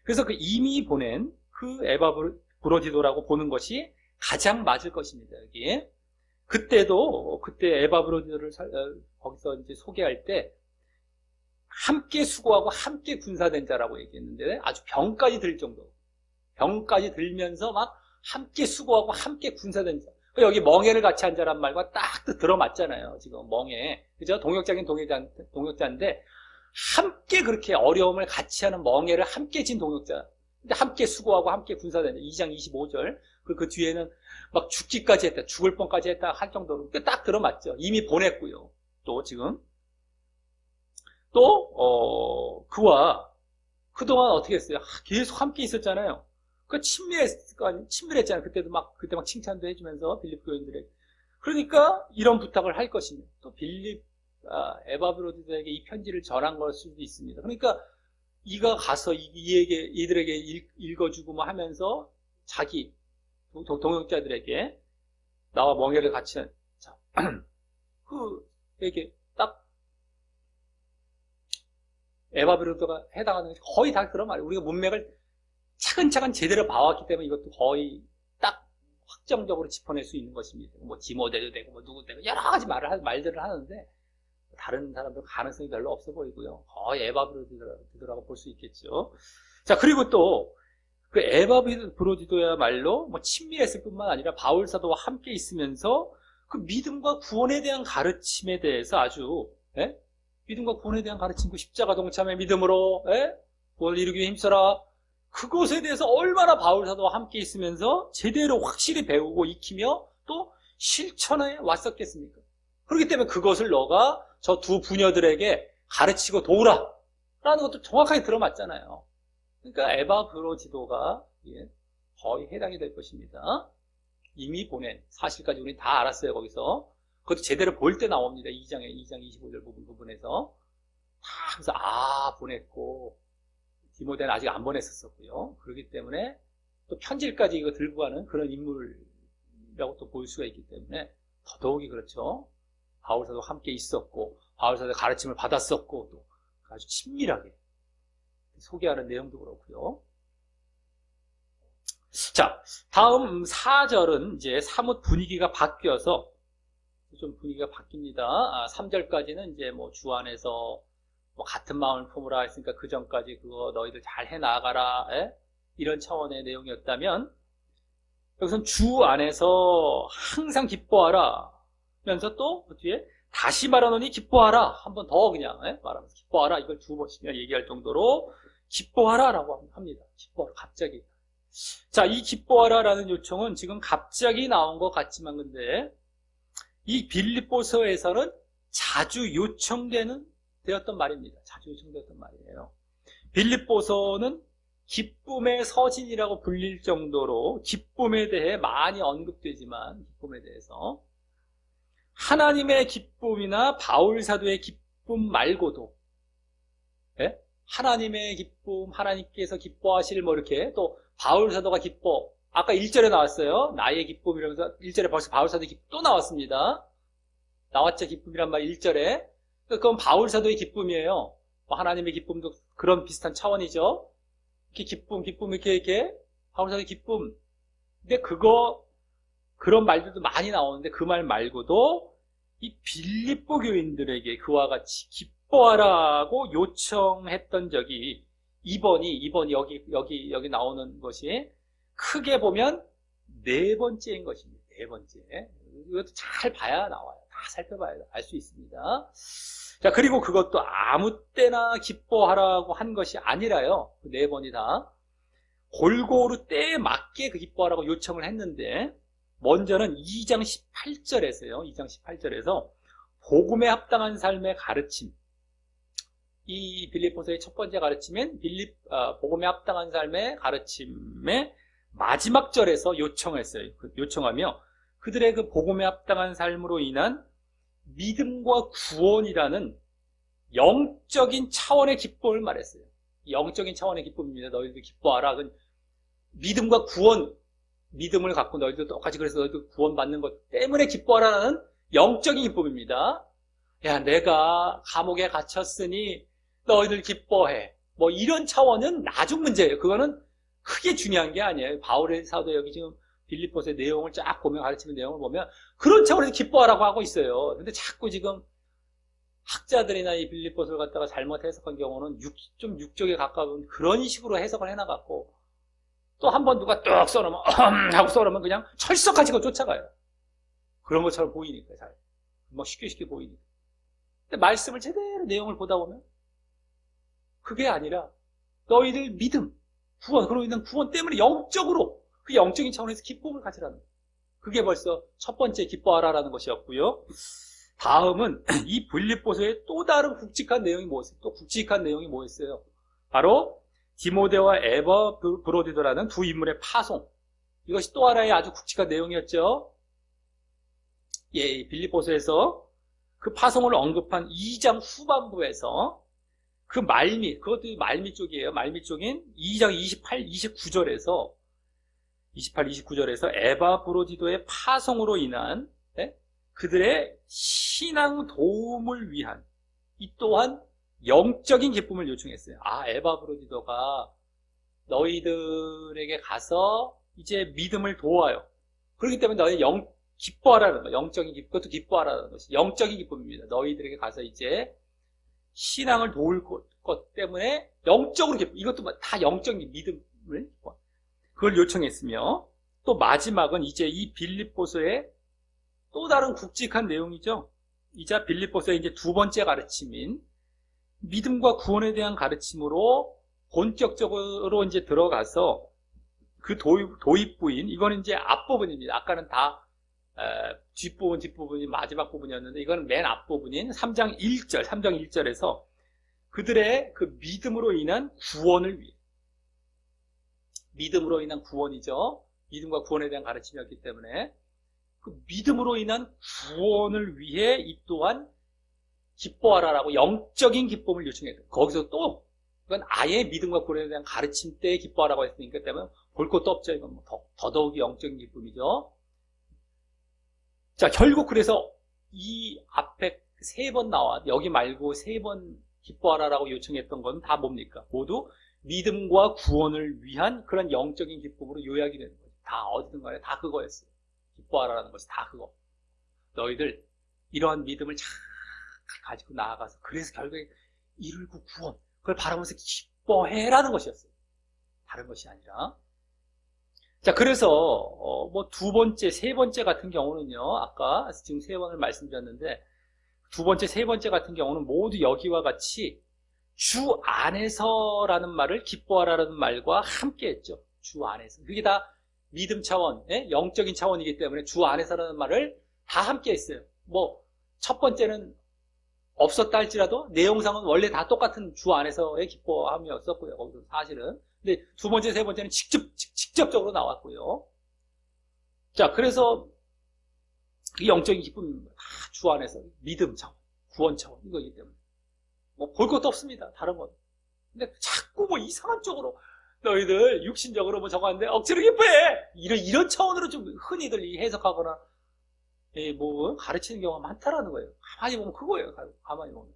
그래서 그 이미 보낸 그 에바브로디도라고 보는 것이 가장 맞을 것입니다. 여기. 그때 에바브로디도를 거기서 이제 소개할 때 함께 수고하고 함께 군사된 자라고 얘기했는데 아주 병까지 들 정도. 병까지 들면서 막 함께 수고하고 함께 군사된 자. 여기 멍에를 같이 한 자란 말과 딱 들어맞잖아요. 지금 멍에. 그죠? 동역자긴 동역자인데 함께 그렇게 어려움을 같이 하는 멍에를 함께 진 동역자. 근데 함께 수고하고 함께 군사된 자. 2장 25절. 그리고 그 뒤에는 막 죽기까지 했다. 죽을 뻔까지 했다 할 정도로 딱 들어맞죠. 이미 보냈고요. 또 지금. 또 그와 그동안 어떻게 했어요? 계속 함께 있었잖아요. 그 친밀했잖아요. 그때 막 칭찬도 해주면서 빌립 교인들에게. 그러니까 이런 부탁을 할 것이며 또 에바브로디도에게 이 편지를 전한 걸 수도 있습니다. 그러니까 이가 가서 이들에게 읽어주고 뭐 하면서 자기 동역자들에게 나와 멍에를 같이 자, 그에게 딱 에바브로드가 해당하는 것이 거의 다 그런 말이에요. 우리가 문맥을 차근차근 제대로 봐왔기 때문에 이것도 거의 딱 확정적으로 짚어낼 수 있는 것입니다. 뭐 디모데도 되고 뭐 누구 되고 여러 가지 말들을 하는데 다른 사람들 가능성이 별로 없어 보이고요. 거의 에바브로디도라고 볼 수 있겠죠. 자, 그리고 또 그 에바브로디도야말로 뭐 친밀했을 뿐만 아니라 바울 사도와 함께 있으면서 그 믿음과 구원에 대한 가르침에 대해서 아주 믿음과 구원에 대한 가르침, 그 십자가 동참의 믿음으로 구원을 이루기 위해 힘써라. 그것에 대해서 얼마나 바울 사도와 함께 있으면서 제대로 확실히 배우고 익히며 또 실천해 왔었겠습니까? 그렇기 때문에 그것을 너가 저 두 부녀들에게 가르치고 도우라 라는 것도 정확하게 들어맞잖아요. 그러니까 에바브로디도가 거의 해당이 될 것입니다. 이미 보낸 사실까지 우리는 다 알았어요. 거기서 그것도 제대로 볼 때 나옵니다. 2장 25절 부분에서 그래서 보냈고 디모데는 아직 안 보냈었고요. 그렇기 때문에 또 편지까지 이거 들고 가는 그런 인물이라고 또 볼 수가 있기 때문에 더더욱이 그렇죠. 바울사도 함께 있었고 바울사도 가르침을 받았었고 또 아주 친밀하게 소개하는 내용도 그렇고요. 자, 다음 4절은 이제 사뭇 분위기가 바뀌어서 좀 분위기가 바뀝니다. 3절까지는 이제 뭐 주 안에서 뭐 같은 마음을 품으라 했으니까 그 전까지 그거 너희들 잘 해나가라 이런 차원의 내용이었다면 여기서는 주 안에서 항상 기뻐하라 면서 또 그 뒤에 다시 말하노니 기뻐하라 한 번 더 그냥 말하면서 기뻐하라 이걸 두 번씩이나 얘기할 정도로 기뻐하라 라고 합니다. 기뻐하라 갑자기. 자, 이 기뻐하라 라는 요청은 지금 갑자기 나온 것 같지만 근데 이 빌립보서에서는 자주 되었던 말입니다. 자주 요청되었던 말이에요. 빌립보서는 기쁨의 서신이라고 불릴 정도로 기쁨에 대해 많이 언급되지만 기쁨에 대해서 하나님의 기쁨이나 바울 사도의 기쁨 말고도 하나님의 기쁨, 하나님께서 기뻐하실 뭐 이렇게 또 바울 사도가 기뻐 아까 1절에 나왔어요. 나의 기쁨 이러면서 1절에 벌써 바울 사도의 기쁨 또 나왔습니다. 나왔죠, 기쁨이란 말 1절에. 그건 바울 사도의 기쁨이에요. 뭐 하나님의 기쁨도 그런 비슷한 차원이죠. 이렇게 기쁨, 이렇게 바울 사도의 기쁨. 근데 그런 말들도 많이 나오는데 그 말 말고도 이 빌립보 교인들에게 그와 같이 기뻐하라고 요청했던 적이 2번이 여기 나오는 것이 크게 보면 4번째인 것입니다. 4번째. 이것도 잘 봐야 나와요. 다 살펴봐야 알 수 있습니다. 자, 그리고 그것도 아무 때나 기뻐하라고 한 것이 아니라요. 그 4번이 다 골고루 때에 맞게 그 기뻐하라고 요청을 했는데, 먼저는 2장 18절에서요. 2장 18절에서 복음에 합당한 삶의 가르침. 이 빌립보서의 첫 번째 가르침인 복음에 합당한 삶의 가르침의 마지막 절에서 요청했어요. 요청하며 그들의 그 복음에 합당한 삶으로 인한 믿음과 구원이라는 영적인 차원의 기쁨을 말했어요. 영적인 차원의 기쁨입니다. 너희들 기뻐하라. 믿음과 구원, 믿음을 갖고 너희들 똑같이 그래서 너희들 구원받는 것 때문에 기뻐하라는 영적인 기쁨입니다. 야, 내가 감옥에 갇혔으니 너희들 기뻐해. 뭐 이런 차원은 나중 문제예요. 그거는 크게 중요한 게 아니에요. 바울의 사도 여기 지금 빌립보서의 내용을 쫙 보면, 가르치는 내용을 보면 그런 차원에서 기뻐하라고 하고 있어요. 근데 자꾸 지금 학자들이나 이 빌립보서를 갖다가 잘못 해석한 경우는 좀 육적에 가까운 그런 식으로 해석을 해나갔고, 또 한 번 누가 뚝 써놓으면 하고 써놓으면 그냥 철석같이 그거 쫓아가요. 그런 것처럼 보이니까 잘. 뭐 쉽게 보이니까. 근데 말씀을 제대로 내용을 보다 보면 그게 아니라 너희들 믿음, 구원, 그로 인한 구원 때문에 영적으로 그 영적인 차원에서 기쁨을 가지라는 거예요. 그게 벌써 첫 번째 기뻐하라라는 것이었고요. 다음은 이 빌립보서의 또 다른 굵직한 내용이 뭐였어요? 또 굵직한 내용이 뭐였어요? 바로 디모데와 에바브로디도라는 두 인물의 파송. 이것이 또 하나의 아주 굵직한 내용이었죠. 예, 빌립보서에서 그 파송을 언급한 2장 후반부에서 그 말미, 그것도 말미 쪽이에요. 말미 쪽인 2장 28, 29절에서 에바브로디도의 파송으로 인한 그들의 신앙 도움을 위한 이 또한 영적인 기쁨을 요청했어요. 아, 에바브로디도가 너희들에게 가서 이제 믿음을 도와요. 그렇기 때문에 너희 기뻐하라는 거, 영적인 기쁨, 그것도 기뻐하라는 것이 영적인 기쁨입니다. 너희들에게 가서 이제 신앙을 도울 것 때문에 영적으로 기쁨, 이것도 다 영적인 믿음을 그걸 요청했으며, 또 마지막은 이제 이 빌립보서의 또 다른 굵직한 내용이죠. 이제 빌립보서의 이제 두 번째 가르침인 믿음과 구원에 대한 가르침으로 본격적으로 이제 들어가서 그 도입부인, 이거는 이제 앞부분입니다. 아까는 다 뒷부분이 마지막 부분이었는데, 이거는 맨 앞부분인 3장 1절에서 그들의 그 믿음으로 인한 구원을 위해, 믿음으로 인한 구원이죠. 믿음과 구원에 대한 가르침이었기 때문에 그 믿음으로 인한 구원을 위해 이 또한 기뻐하라라고 영적인 기쁨을 요청했어요. 거기서 또 이건 아예 믿음과 구원에 대한 가르침 때에 기뻐하라고 했으니까 때문에 볼 것도 없죠. 이건 뭐 더더욱이 영적인 기쁨이죠. 자, 결국 그래서 이 앞에 3번 나와 여기 말고 3번 기뻐하라라고 요청했던 건 다 뭡니까? 모두 믿음과 구원을 위한 그런 영적인 기쁨으로 요약이 되는 거죠. 다 어디든 간에 다 그거였어요. 기뻐하라는 것이 다 그거. 너희들 이러한 믿음을 잘 가지고 나아가서 그래서 결국에 이루고 구원, 그걸 바라보면서 기뻐해라는 것이었어요. 다른 것이 아니라. 자, 그래서 뭐 두 번째, 세 번째 같은 경우는요, 아까 지금 3번을 말씀드렸는데 두 번째, 세 번째 같은 경우는 모두 여기와 같이 주 안에서라는 말을 기뻐하라는 말과 함께 했죠. 주 안에서. 그게 다 믿음 차원, 영적인 차원이기 때문에 주 안에서라는 말을 다 함께 했어요. 뭐 첫 번째는 없었다 할지라도 내용상은 원래 다 똑같은 주 안에서의 기뻐함이었었고요. 거기서 사실은. 근데 두 번째, 세 번째는 직접적으로 나왔고요. 자, 그래서 이 영적인 기쁨 다 주 안에서 믿음 차원, 구원 차원 이거이기 때문에 뭐 볼 것도 없습니다. 다른 건. 근데 자꾸 뭐 이상한 쪽으로 너희들 육신적으로 뭐 저거 하는데 억지로 기뻐해! 이런 차원으로 좀 흔히들 해석하거나 뭐 가르치는 경우가 많다라는 거예요. 가만히 보면 그거예요. 가만히 보면.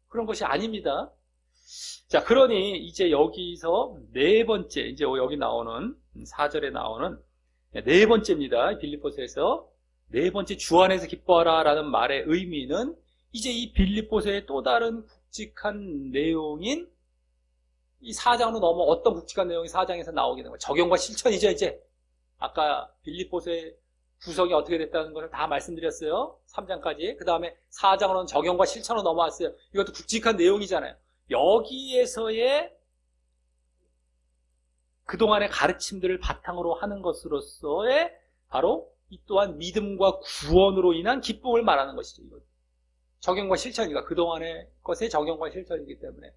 그런 것이 아닙니다. 자, 그러니 이제 여기서 네 번째, 이제 여기 나오는 4절에 나오는 네 번째입니다. 빌립보서에서 네 번째 주 안에서 기뻐하라 라는 말의 의미는 이제 이 빌립보서의 또 다른 굵직한 내용인 이 4장으로 넘어 어떤 굵직한 내용이 4장에서 나오게 되는 거예요. 적용과 실천이죠. 이제 아까 빌립보서의 구성이 어떻게 됐다는 것을 다 말씀드렸어요. 3장까지. 그 다음에 4장으로는 적용과 실천으로 넘어왔어요. 이것도 굵직한 내용이잖아요. 여기에서의 그동안의 가르침들을 바탕으로 하는 것으로서의 바로 이 또한 믿음과 구원으로 인한 기쁨을 말하는 것이죠. 이것. 적용과 실천이니까 그동안의 것의 적용과 실천이기 때문에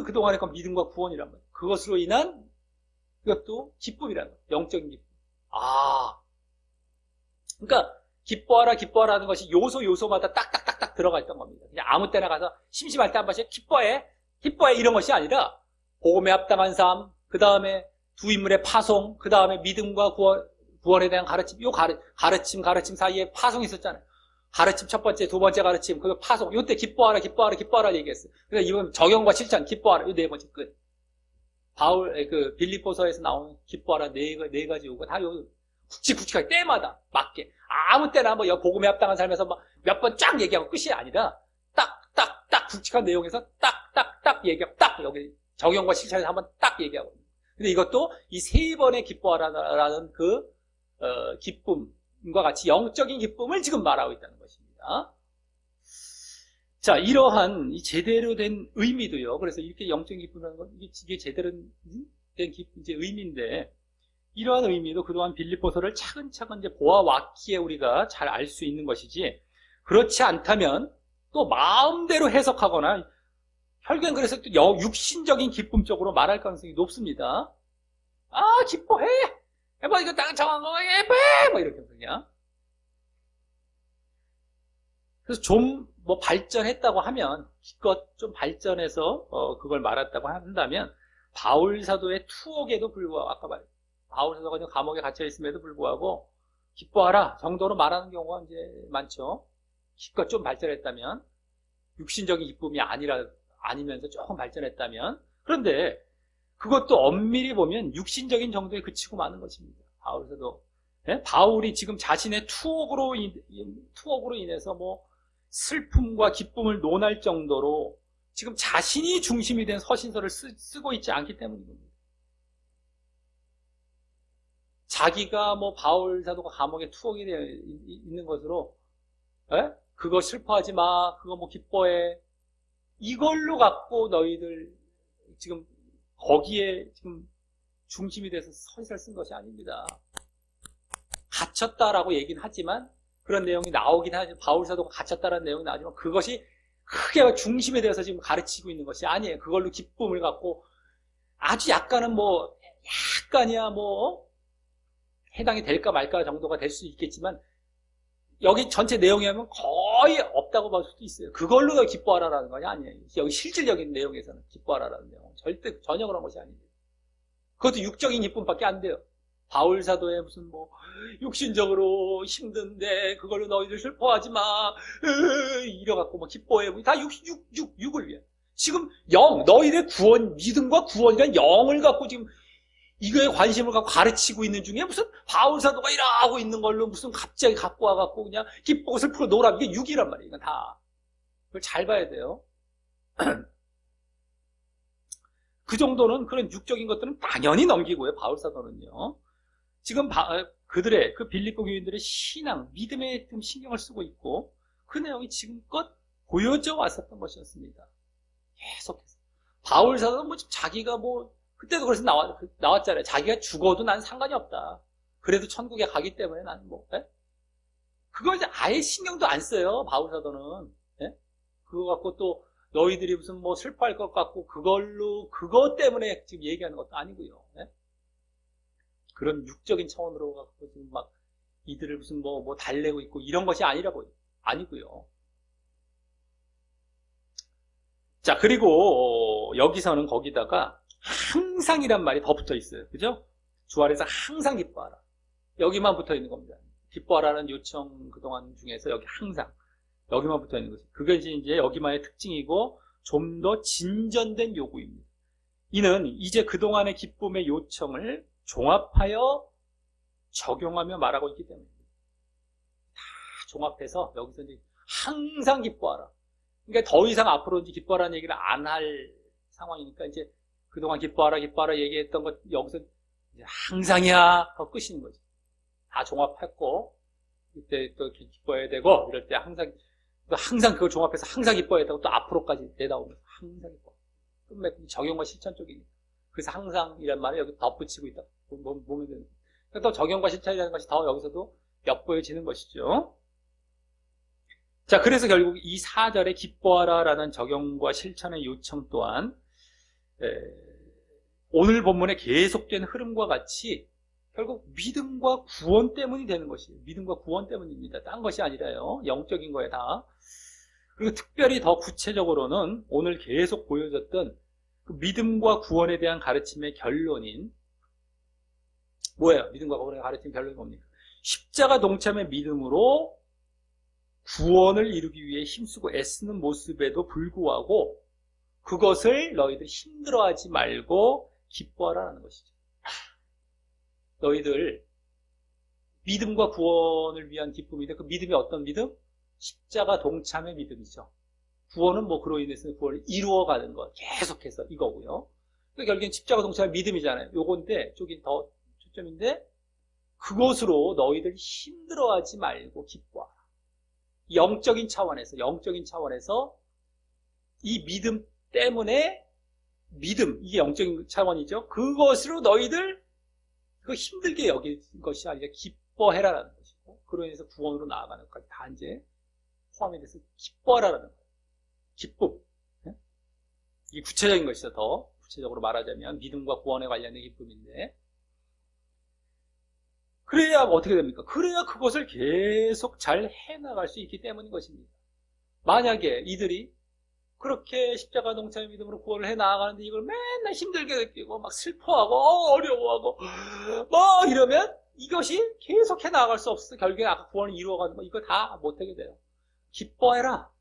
그동안의 건 믿음과 구원이란 말이에요. 그것으로 인한 이것도 기쁨이라는 거예요. 영적인 기쁨. 그러니까 기뻐하라 기뻐하라는 것이 요소마다 딱딱딱딱 들어가 있던 겁니다. 그냥 아무 때나 가서 심심할 때 한 번씩 기뻐해 이런 것이 아니라 복음에 합당한 삶, 그 다음에 두 인물의 파송, 그 다음에 믿음과 구원에 대한 가르침, 가르침 사이에 파송이 있었잖아요. 가르침 첫 번째, 두 번째 가르침, 그 파송, 요때 기뻐하라 얘기했어요. 그래서 이건 적용과 실천, 기뻐하라, 요 네 번째 끝. 빌립보서에서 나오는 기뻐하라 네 가지 요거 다 요 굵직굵직하게 때마다 맞게 아무 때나 뭐 복음에 합당한 삶에서 몇 번 쫙 얘기하고 끝이 아니라 딱 굵직한 내용에서 딱 얘기하고 딱 여기 적용과 실천에서 한번 딱 얘기하고. 근데 이것도 이 세 번의 기뻐하라라는 기쁨과 같이 영적인 기쁨을 지금 말하고 있다는 것입니다. 자, 이러한 이 제대로 된 의미도요. 그래서 이렇게 영적인 기쁨이라는 건 이게 제대로 된 이제 의미인데, 이러한 의미도 그동안 빌립보서를 차근차근 이제 보아왔기에 우리가 잘 알 수 있는 것이지, 그렇지 않다면 또 마음대로 해석하거나 결국엔 그래서 또 육신적인 기쁨 쪽으로 말할 가능성이 높습니다. 기뻐해! 이거 딱 정한 거 예뻐! 뭐 이렇게 그냥. 그래서 좀 발전했다고 하면, 기껏 좀 발전해서 그걸 말했다고 한다면, 바울 사도의 투옥에도 불구하고, 아까 말했죠. 바울 사도가 감옥에 갇혀 있음에도 불구하고 기뻐하라 정도로 말하는 경우가 이제 많죠. 기껏 좀 발전했다면, 육신적인 기쁨이 아니면서 조금 발전했다면. 그런데 그것도 엄밀히 보면 육신적인 정도에 그치고 마는 것입니다. 바울 사도. 바울이 지금 자신의 투옥으로 인해서 슬픔과 기쁨을 논할 정도로 지금 자신이 중심이 된 서신서를 쓰고 있지 않기 때문입니다. 자기가 바울 사도가 감옥에 투옥이 되어 있는 것으로, 그거 슬퍼하지 마, 그거 기뻐해. 이걸로 갖고 너희들 지금 거기에 지금 중심이 돼서 서신을 쓴 것이 아닙니다. 갇혔다라고 얘기는 하지만, 그런 내용이 나오긴 하죠. 바울 사도가 갇혔다라는 내용이 나오지만, 그것이 크게 중심에 대해서 지금 가르치고 있는 것이 아니에요. 그걸로 기쁨을 갖고 아주 약간은 약간이야 해당이 될까 말까 정도가 될 수 있겠지만, 여기 전체 내용에 하면 거의 없다고 볼 수도 있어요. 그걸로 너 기뻐하라라는 것이 아니에요. 여기 실질적인 내용에서는 기뻐하라라는 내용은 절대 전혀 그런 것이 아닙니다. 그것도 육적인 기쁨밖에 안 돼요. 바울 사도의 무슨 육신적으로 힘든데 그걸로 너희들 슬퍼하지 마 이래갖고 기뻐해. 다 육을 위해. 지금 너희들의 구원, 믿음과 구원이란 영을 갖고 지금 이거에 관심을 갖고 가르치고 있는 중에 무슨 바울 사도가 일하고 있는 걸로 무슨 갑자기 갖고 와갖고 그냥 기쁘고 슬프고 놀아. 이게 육이란 말이에요. 이건 다. 그걸 잘 봐야 돼요. 그 정도는 그런 육적인 것들은 당연히 넘기고요. 바울 사도는요. 지금 그들의 빌립보 교인들의 신앙, 믿음에 좀 신경을 쓰고 있고 그 내용이 지금껏 보여져 왔었던 것이었습니다. 계속해서. 바울 사도는 자기가 그때도 그래서 나왔잖아요. 자기가 죽어도 난 상관이 없다. 그래도 천국에 가기 때문에 난 그걸 아예 신경도 안 써요. 바울 사도는. 그거 갖고 또 너희들이 무슨 슬퍼할 것 같고 그것 때문에 지금 얘기하는 것도 아니고요. 그런 육적인 차원으로 갖고 지금 이들을 무슨 달래고 있고 이런 것이 아니고요. 자, 그리고 여기서는 거기다가 항상이란 말이 더 붙어 있어요. 그죠? 주 안에서 항상 기뻐하라. 여기만 붙어 있는 겁니다. 기뻐하라는 요청 그동안 중에서 여기 항상 여기만 붙어 있는 거죠. 그게 이제 여기만의 특징이고 좀 더 진전된 요구입니다. 이는 이제 그동안의 기쁨의 요청을 종합하여 적용하며 말하고 있기 때문입니다. 다 종합해서 여기서 이제 항상 기뻐하라. 그러니까 더 이상 앞으로 이제 기뻐하라는 얘기를 안 할 상황이니까 이제 그동안 기뻐하라, 기뻐하라 얘기했던 것 여기서 이제 항상이야 하고 끝인 거죠. 다 종합했고 이때 또 기뻐해야 되고 이럴 때 항상 그걸 종합해서 항상 기뻐해야 되고 또 앞으로까지 내다오면서 항상 기뻐. 끝맺 적용과 실천 쪽이니까. 그래서 항상이란 말을 여기 덧붙이고 있다. 보면 되는. 또 적용과 실천이라는 것이 더 여기서도 엿보여지는 것이죠. 자, 그래서 결국 이 4절에 기뻐하라라는 적용과 실천의 요청 또한 오늘 본문의 계속된 흐름과 같이 결국 믿음과 구원 때문이 되는 것이에요. 믿음과 구원 때문입니다. 딴 것이 아니라요. 영적인 거에 다. 그리고 특별히 더 구체적으로는 오늘 계속 보여줬던 그 믿음과 구원에 대한 가르침의 결론인 뭐예요? 믿음과 구원의 가르침 결론이 뭡니까? 십자가 동참의 믿음으로 구원을 이루기 위해 힘쓰고 애쓰는 모습에도 불구하고 그것을 너희들 힘들어하지 말고 기뻐하라는 것이죠. 너희들 믿음과 구원을 위한 기쁨인데 그 믿음이 어떤 믿음? 십자가 동참의 믿음이죠. 구원은 뭐 그로 인해서 구원을 이루어가는 것 계속해서 이거고요. 그러니까 결국엔 십자가 동참의 믿음이잖아요. 요건데 쪽이 더 초점인데 그것으로 너희들 힘들어하지 말고 기뻐하라. 영적인 차원에서 이 믿음 때문에 믿음 이게 영적인 차원이죠. 그것으로 너희들 그 힘들게 여길 것이 아니라 기뻐해라라는 것이고 그로 인해서 구원으로 나아가는 것까지 다 이제 포함이 돼서 기뻐하라는 거예요. 기쁨. 이게 구체적인 것이죠. 더 구체적으로 말하자면 믿음과 구원에 관련된 기쁨인데 그래야 어떻게 됩니까? 그래야 그것을 계속 잘 해나갈 수 있기 때문인 것입니다. 만약에 이들이 그렇게 십자가 동참의 믿음으로 구원을 해나가는데 이걸 맨날 힘들게 느끼고 막 슬퍼하고 어려워하고 뭐 이러면 이것이 계속 해나갈 수 없어. 결국에 아까 구원을 이루어가는 거 이거 다 못하게 돼요. 기뻐해라.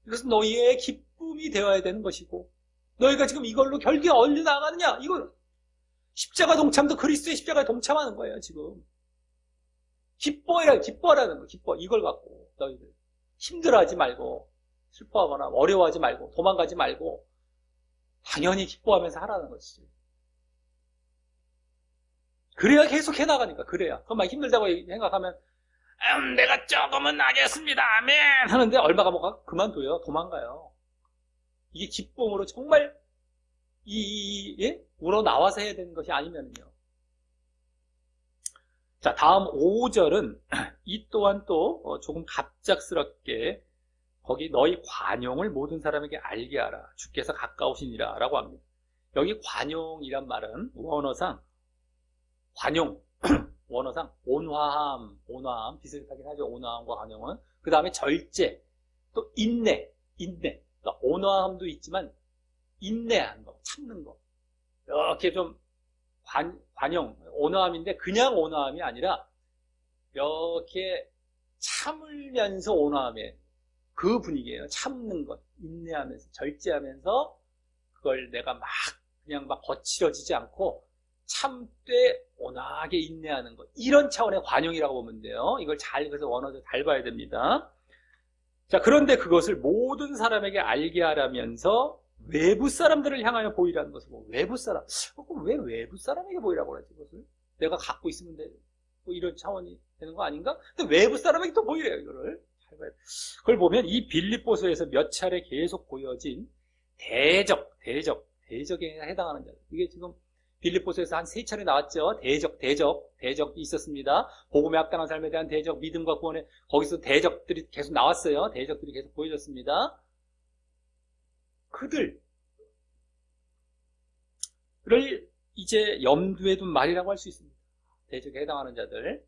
이것은 너희의 기쁨이 되어야 되는 것이고 너희가 지금 이걸로 결국에 어디로 나가느냐? 이거 십자가 동참도 그리스도의 십자가에 동참하는 거예요. 지금 기뻐해라. 기뻐하라는 거. 기뻐. 이걸 갖고 너희들 힘들어하지 말고 슬퍼하거나 어려워하지 말고 도망가지 말고 당연히 기뻐하면서 하라는 것이지. 그래야 계속 해나가니까. 그래야. 그럼 막 힘들다고 생각하면 내가 조금은 나겠습니다. 아멘 하는데 얼마가 뭐가 그만둬요. 도망가요. 이게 기쁨으로 정말 우러나와서 해야 되는 것이 아니면요. 자, 다음 5절은 이 또한 또 조금 갑작스럽게 거기 너희 관용을 모든 사람에게 알게 하라. 주께서 가까우시니라 라고 합니다. 여기 관용이란 말은 원어상 관용 원어상 온화함 비슷하긴 하죠. 온화함과 관용은. 그 다음에 절제 또 인내 그러니까 온화함도 있지만 인내하는 거 참는 거 이렇게 좀 관용 온화함인데 그냥 온화함이 아니라 이렇게 참으면서 온화함에 그 분위기예요. 참는 것, 인내하면서, 절제하면서 그걸 내가 그냥 거칠어지지 않고 참되 온화하게 인내하는 것. 이런 차원의 관용이라고 보면 돼요. 이걸 그래서 원어도 잘 봐야 됩니다. 자, 그런데 그것을 모든 사람에게 알게 하라면서 외부 사람들을 향하여 보이라는 것은 외부 사람. 왜 외부 사람에게 보이라고 그러지, 그것을? 내가 갖고 있으면 돼. 뭐 이런 차원이 되는 거 아닌가? 근데 외부 사람에게 또 보이래요, 이거를. 그걸 보면 이 빌립보서에서 몇 차례 계속 보여진 대적에 해당하는 자들. 이게 지금 빌립보서에서 한 3차례 나왔죠. 대적이 있었습니다. 복음에 합당한 삶에 대한 대적, 믿음과 구원에 거기서 대적들이 계속 나왔어요. 대적들이 계속 보여졌습니다. 그들을 이제 염두에 둔 말이라고 할 수 있습니다. 대적에 해당하는 자들.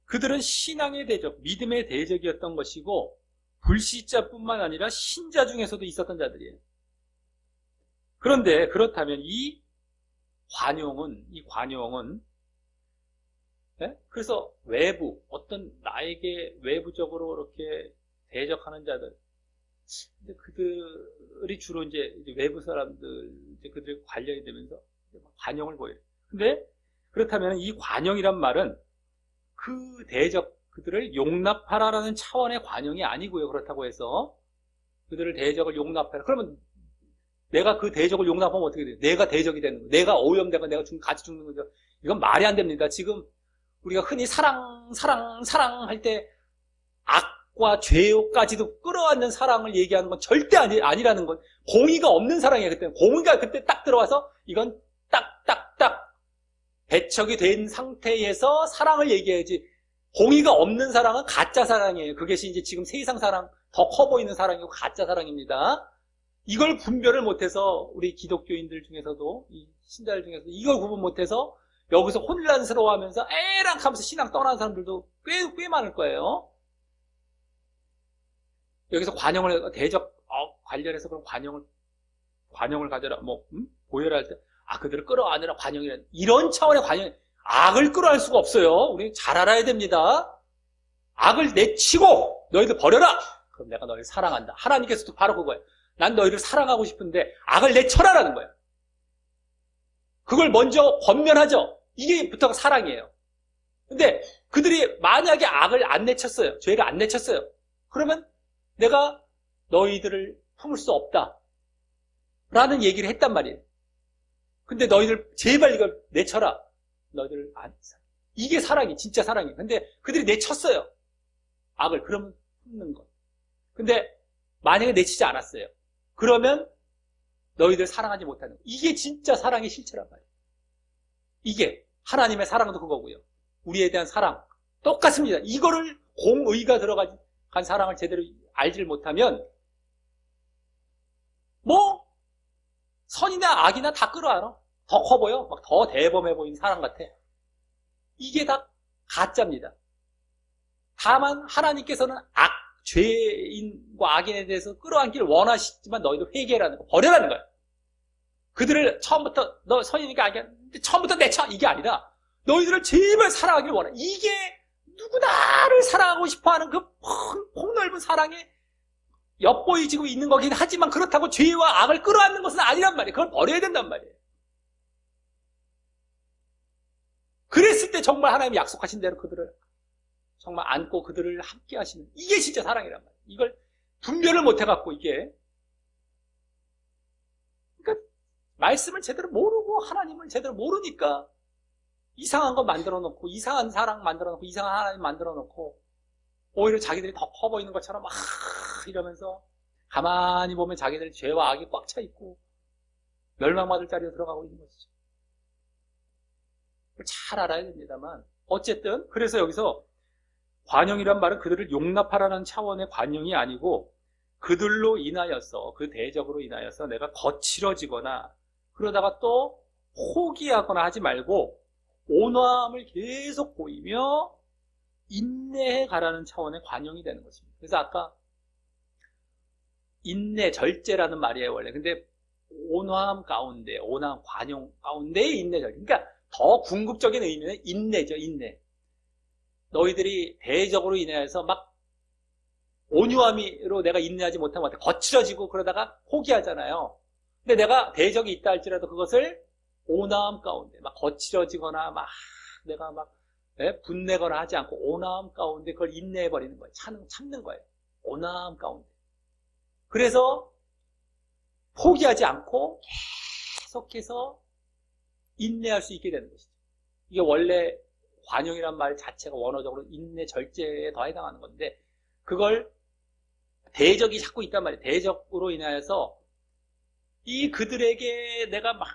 그들은 신앙의 대적, 믿음의 대적이었던 것이고 불신자뿐만 아니라 신자 중에서도 있었던 자들이에요. 그런데 그렇다면 이 관용은 예? 그래서 외부, 어떤 나에게 외부적으로 이렇게 대적하는 자들, 근데 그들이 주로 이제 외부 사람들, 이제 그들이 관련이 되면서 관용을 보여요. 근데 그렇다면 이 관용이란 말은 그 대적, 그들을 용납하라라는 차원의 관용이 아니고요. 그렇다고 해서 그들을 대적을 용납하라. 그러면 내가 그 대적을 용납하면 어떻게 돼요? 내가 대적이 되는 거예요. 내가 오염되고 내가 같이 죽는 거죠. 이건 말이 안 됩니다. 지금 우리가 흔히 사랑 할 때 악과 죄까지도 끌어안는 사랑을 얘기하는 건 절대 아니라는 건 공의가 없는 사랑이에요. 그때 공의가 그때 딱 들어와서 이건 딱딱딱 배척이 된 상태에서 사랑을 얘기해야지. 공의가 없는 사랑은 가짜 사랑이에요. 그것이 이제 지금 세상 사랑, 더 커 보이는 사랑이고 가짜 사랑입니다. 이걸 분별을 못해서 우리 기독교인들 중에서도, 이 신자들 중에서도 이걸 구분 못해서 여기서 혼란스러워하면서 에랑 하면서 신앙 떠나는 사람들도 꽤 많을 거예요. 여기서 관용을, 대적 관련해서 그럼 관용을 가져라, 보혈할 때, 그들을 끌어안으라 관용이라. 이런 차원의 관용, 악을 끌어안을 수가 없어요. 우리 잘 알아야 됩니다. 악을 내치고 너희들 버려라. 그럼 내가 너희를 사랑한다. 하나님께서도 바로 그거예요. 난 너희를 사랑하고 싶은데 악을 내쳐라라는 거예요. 그걸 먼저 권면하죠. 이게 부터가 사랑이에요. 근데 그들이 만약에 악을 안 내쳤어요. 죄를 안 내쳤어요. 그러면 내가 너희들을 품을 수 없다 라는 얘기를 했단 말이에요. 근데 너희들 제발 이걸 내쳐라. 너희들 안 사. 이게 사랑이, 진짜 사랑이에요. 근데 그들이 내쳤어요. 악을. 그러면 품는 것. 근데 만약에 내치지 않았어요. 그러면 너희들 사랑하지 못하는 것. 이게 진짜 사랑의 실체란 말이에요. 이게 하나님의 사랑도 그거고요. 우리에 대한 사랑. 똑같습니다. 이거를 공의가 들어간 사랑을 제대로 알지를 못하면 선이나 악이나 다 끌어안아. 더 커 보여. 막 더 대범해 보이는 사랑 같아. 이게 다 가짜입니다. 다만 하나님께서는 죄인과 악인에 대해서 끌어안기를 원하시지만 너희도 회개라는 거, 버려라는 거야. 그들을 처음부터 너 선이니까 악이야. 처음부터 내쳐. 이게 아니라 너희들을 제발 사랑하기를 원해. 이게 누구나를 사랑하고 싶어하는 그 폭넓은 사랑에 엿보이지고 있는 거긴 하지만 그렇다고 죄와 악을 끌어안는 것은 아니란 말이에요. 그걸 버려야 된단 말이에요. 그랬을 때 정말 하나님이 약속하신 대로 그들을 정말 안고 그들을 함께 하시는, 이게 진짜 사랑이란 말이에요. 이걸 분별을 못 해갖고 이게, 그러니까 말씀을 제대로 모르고 하나님을 제대로 모르니까 이상한 거 만들어 놓고, 이상한 사랑 만들어 놓고, 이상한 하나님 만들어 놓고, 오히려 자기들이 더 커 보이는 것처럼 막 이러면서 가만히 보면 자기들 죄와 악이 꽉 차 있고 멸망받을 자리로 들어가고 있는 것이죠. 잘 알아야 됩니다만, 어쨌든 그래서 여기서 관용이란 말은 그들을 용납하라는 차원의 관용이 아니고 그들로 인하여서, 그 대적으로 인하여서 내가 거칠어지거나 그러다가 또 포기하거나 하지 말고 온화함을 계속 보이며 인내해 가라는 차원의 관용이 되는 것입니다. 그래서 아까 인내, 절제라는 말이에요 원래. 근데 온화함 가운데, 온화함, 관용 가운데의 인내, 절제. 그러니까 더 궁극적인 의미는 인내죠. 인내. 너희들이 대적으로 인해서 막 온유함으로 내가 인내하지 못하면 거칠어지고 그러다가 포기하잖아요. 근데 내가 대적이 있다 할지라도 그것을 온화함 가운데 막 거칠어지거나 막 내가 막 분내거나 하지 않고 온화함 가운데 그걸 인내해버리는 거예요. 참는 거예요. 온화함 가운데. 그래서 포기하지 않고 계속해서 인내할 수 있게 되는 것이죠. 이게 원래 관용이란 말 자체가 원어적으로 인내, 절제에 더 해당하는 건데, 그걸 대적이 자꾸 있단 말이에요. 대적으로 인하여서 이 그들에게 내가 막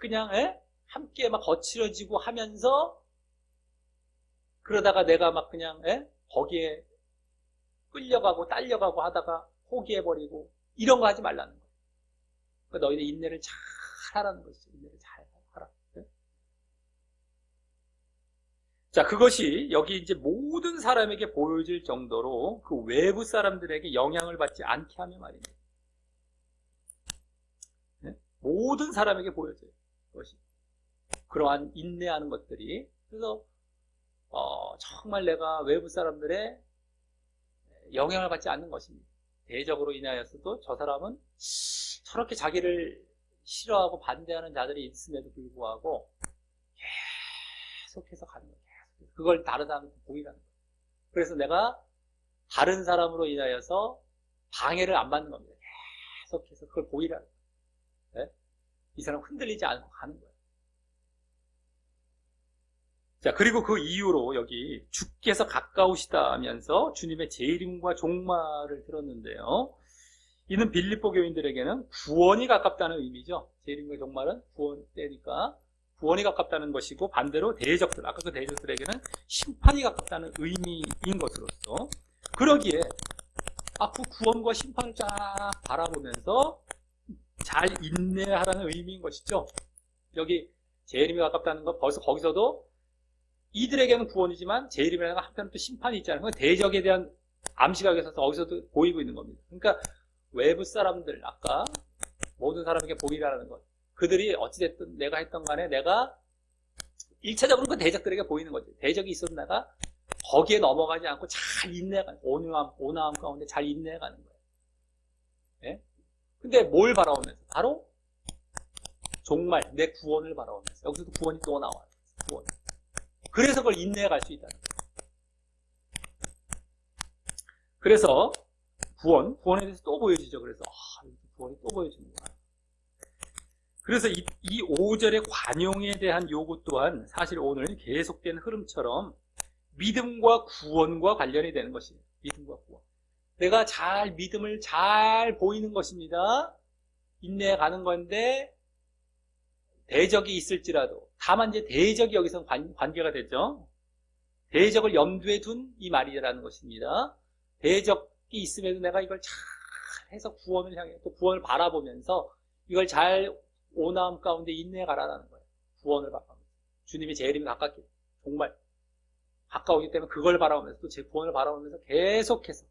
그냥 함께 막 거칠어지고 하면서 그러다가 내가 막 그냥 거기에 끌려가고 딸려가고 하다가 포기해버리고 이런 거 하지 말라는 거예요. 그러니까 너희들 인내를 잘 하라는 것이죠. 인내를 잘 하라. 자, 그것이 여기 이제 모든 사람에게 보여질 정도로 그 외부 사람들에게 영향을 받지 않게 하며 말입니다. 모든 사람에게 보여져요. 그것이. 그러한 인내하는 것들이. 그래서 정말 내가 외부 사람들의 영향을 받지 않는 것입니다. 대적으로 인하여서도 저 사람은 저렇게 자기를 싫어하고 반대하는 자들이 있음에도 불구하고 계속해서 가는 거예요. 계속해서. 그걸 다른 사람한테 보이라는 거예요. 그래서 내가 다른 사람으로 인하여서 방해를 안 받는 겁니다. 계속해서 그걸 보이라는 거예요. 네? 이 사람 흔들리지 않고 가는 거예요. 자, 그리고 그 이후로 여기 주께서 가까우시다 하면서 주님의 재림과 종말을 들었는데요. 이는 빌립보 교인들에게는 구원이 가깝다는 의미죠. 재림과 종말은 구원 때니까 구원이 가깝다는 것이고, 반대로 대적들, 아까 그 대적들에게는 심판이 가깝다는 의미인 것으로서, 그러기에 그 구원과 심판을 쫙 바라보면서 잘 인내하라는 의미인 것이죠. 여기 재림이 가깝다는 것, 벌써 거기서도 이들에게는 구원이지만 재림이라는 한편은 또 심판이 있잖아요. 그러니까 대적에 대한 암시가 거기서도 보이고 있는 겁니다. 그러니까 외부 사람들, 아까 모든 사람에게 보이라는 것, 그들이 어찌됐든 내가 했던 간에 내가 1차적으로 그 대적들에게 보이는 거죠. 대적이 있어도 내가 거기에 넘어가지 않고 잘 인내가는, 온화함 가운데 잘 인내가는 거예요. 예? 근데 뭘 바라오면서? 바로 종말, 내 구원을 바라오면서. 여기서도 구원이 또 나와요. 구원. 그래서 그걸 인내해 갈 수 있다는 거예요. 그래서 구원에 대해서 또 보여지죠. 그래서 구원이 또 보여지는구나. 그래서 이 5절의 관용에 대한 요구 또한 사실 오늘 계속된 흐름처럼 믿음과 구원과 관련이 되는 것이에요. 믿음과 구원. 내가 믿음을 잘 보이는 것입니다. 인내해 가는 건데 대적이 있을지라도, 다만 이제 대적이 여기서 관계가 되죠. 대적을 염두에 둔 이 말이라는 것입니다. 대적이 있음에도 내가 이걸 잘 해서 구원을 향해, 또 구원을 바라보면서 이걸 잘 온화함 가운데 인내해 가라는 거예요. 구원을 바라보면서. 주님이 재림이 가깝게, 정말 가까우기 때문에 그걸 바라보면서 또 제 구원을 바라보면서 계속해서.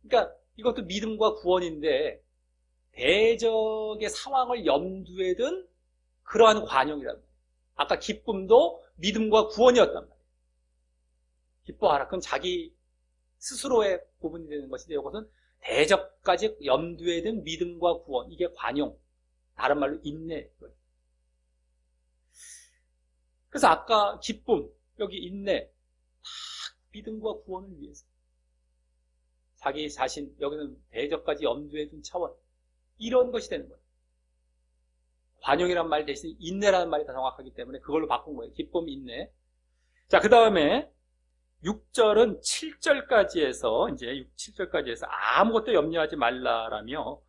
그러니까 이것도 믿음과 구원인데 대적의 상황을 염두에 둔 그러한 관용이란 말이에요. 아까 기쁨도 믿음과 구원이었단 말이에요. 기뻐하라. 그럼 자기 스스로의 부분이 되는 것인데, 이것은 대적까지 염두에 둔 믿음과 구원, 이게 관용, 다른 말로 인내. 그래서 아까 기쁨, 여기 인내, 다 믿음과 구원을 위해서 자기 자신, 여기는 대적까지 염두에 둔 차원, 이런 것이 되는 거예요. 관용이란 말 대신 인내라는 말이 더 정확하기 때문에 그걸로 바꾼 거예요. 기쁨, 인내. 자, 그 다음에 6절은 7절까지 해서, 이제 7절까지 해서 아무것도 염려하지 말라라며,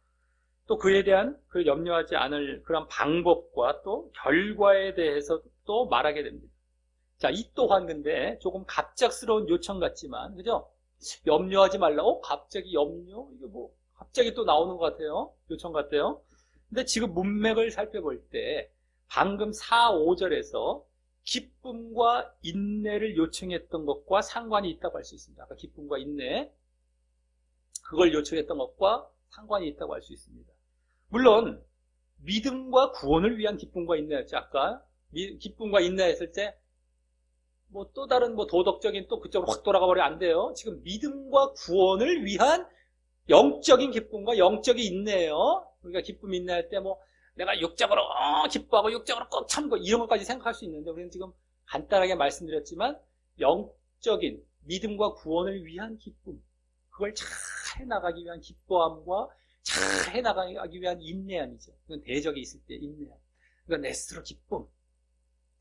또 그에 대한 그 염려하지 않을 그런 방법과 또 결과에 대해서 또 말하게 됩니다. 자, 이 또한 근데 조금 갑작스러운 요청 같지만, 그죠? 염려하지 말라고? 갑자기 염려? 이게 뭐, 갑자기 또 나오는 것 같아요. 요청 같아요. 근데 지금 문맥을 살펴볼 때 방금 4, 5절에서 기쁨과 인내를 요청했던 것과 상관이 있다고 할 수 있습니다. 아까 기쁨과 인내, 그걸 요청했던 것과 상관이 있다고 할 수 있습니다. 물론 믿음과 구원을 위한 기쁨과 인내였죠. 아까 기쁨과 인내 했을 때 뭐 또 다른 뭐 도덕적인 또 그쪽으로 확 돌아가 버리면 안 돼요. 지금 믿음과 구원을 위한 영적인 기쁨과 영적인 인내예요. 우리가 기쁨 인내할 때 뭐 내가 육적으로 기뻐하고 육적으로 꼭 참고 이런 것까지 생각할 수 있는데, 우리는 지금 간단하게 말씀드렸지만 영적인 믿음과 구원을 위한 기쁨, 그걸 잘 해나가기 위한 기뻐함과 잘 해나가기 위한 인내함이죠. 이건 대적이 있을 때 인내함. 그러니까 내 스스로 기쁨,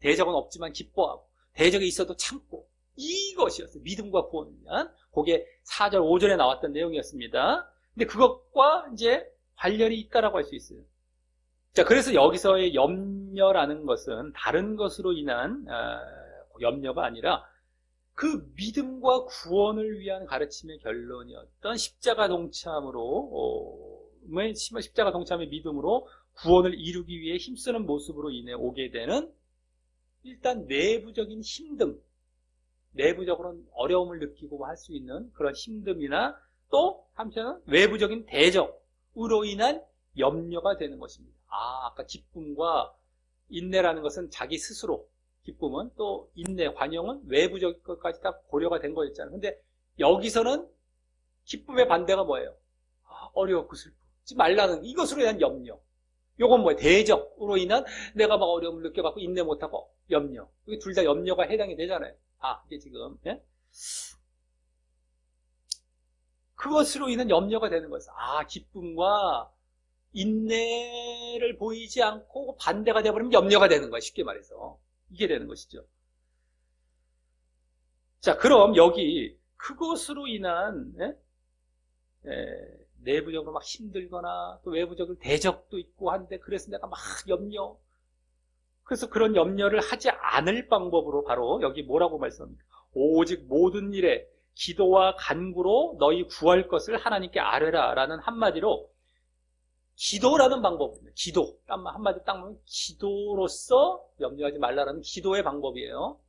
대적은 없지만 기뻐하고, 대적이 있어도 참고, 이것이었어요. 믿음과 구원을 위한. 그게 4절, 5절에 나왔던 내용이었습니다. 근데 그것과 이제 관련이 있다라고 할 수 있어요. 자, 그래서 여기서의 염려라는 것은 다른 것으로 인한 염려가 아니라 그 믿음과 구원을 위한 가르침의 결론이었던 십자가 동참의 믿음으로 구원을 이루기 위해 힘쓰는 모습으로 인해 오게 되는, 일단 내부적인 힘듦, 내부적으로는 어려움을 느끼고 할 수 있는 그런 힘듦이나, 또 한편은 외부적인 대적으로 인한 염려가 되는 것입니다. 아까 기쁨과 인내라는 것은 자기 스스로 기쁨은 또 인내, 관용은 외부적 것까지 다 고려가 된 거였잖아요. 근데 여기서는 기쁨의 반대가 뭐예요? 어려웠고 슬프지 말라는 이것으로 인한 염려. 요건 뭐예요? 대적으로 인한 내가 막 어려움을 느껴갖고 인내 못하고 염려. 이게 둘 다 염려가 해당이 되잖아요. 이게 지금 예? 그것으로 인한 염려가 되는 거예요. 기쁨과 인내를 보이지 않고 반대가 되어버리면 염려가 되는 거예요. 쉽게 말해서. 이게 되는 것이죠. 자, 그럼 여기 그것으로 인한 내부적으로 막 힘들거나 또 외부적으로 대적도 있고 한데 그래서 내가 막 염려. 그래서 그런 염려를 하지 않을 방법으로 바로 여기 뭐라고 말씀합니까? 오직 모든 일에 기도와 간구로 너희 구할 것을 하나님께 아뢰라 라는 한마디로 기도라는 방법입니다. 기도. 한마디로 딱 보면 기도로서 염려하지 말라라는 기도의 방법이에요.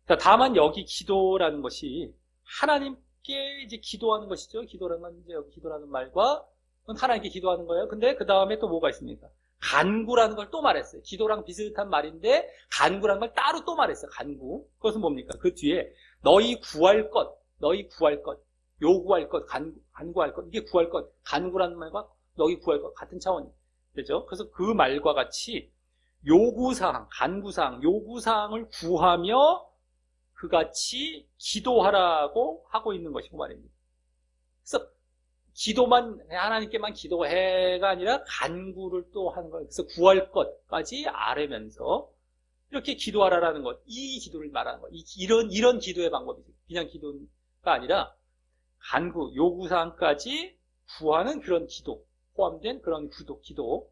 자, 다만 여기 기도라는 것이 하나님께 이제 기도하는 것이죠. 기도라는 건 이제 여기 기도라는 말과 하나님께 기도하는 거예요. 근데 그 다음에 또 뭐가 있습니까? 간구라는 걸 또 말했어요. 기도랑 비슷한 말인데 간구라는 걸 따로 또 말했어요. 간구. 그것은 뭡니까? 그 뒤에 너희 구할 것, 요구할 것, 간구할 것, 이게 구할 것, 간구라는 말과 너희 구할 것 같은 차원이 되죠. 그래서 그 말과 같이 요구사항, 간구사항, 요구사항을 구하며 그같이 기도하라고 하고 있는 것이고 말입니다. 그래서 기도만 하나님께만 기도해가 아니라 간구를 또 하는 거예요. 그래서 구할 것까지 아뢰면서 이렇게 기도하라라는 것, 이 기도를 말하는 것, 이런 기도의 방법이죠. 그냥 기도가 아니라 간구, 요구사항까지 구하는 그런 기도, 포함된 그런 기도.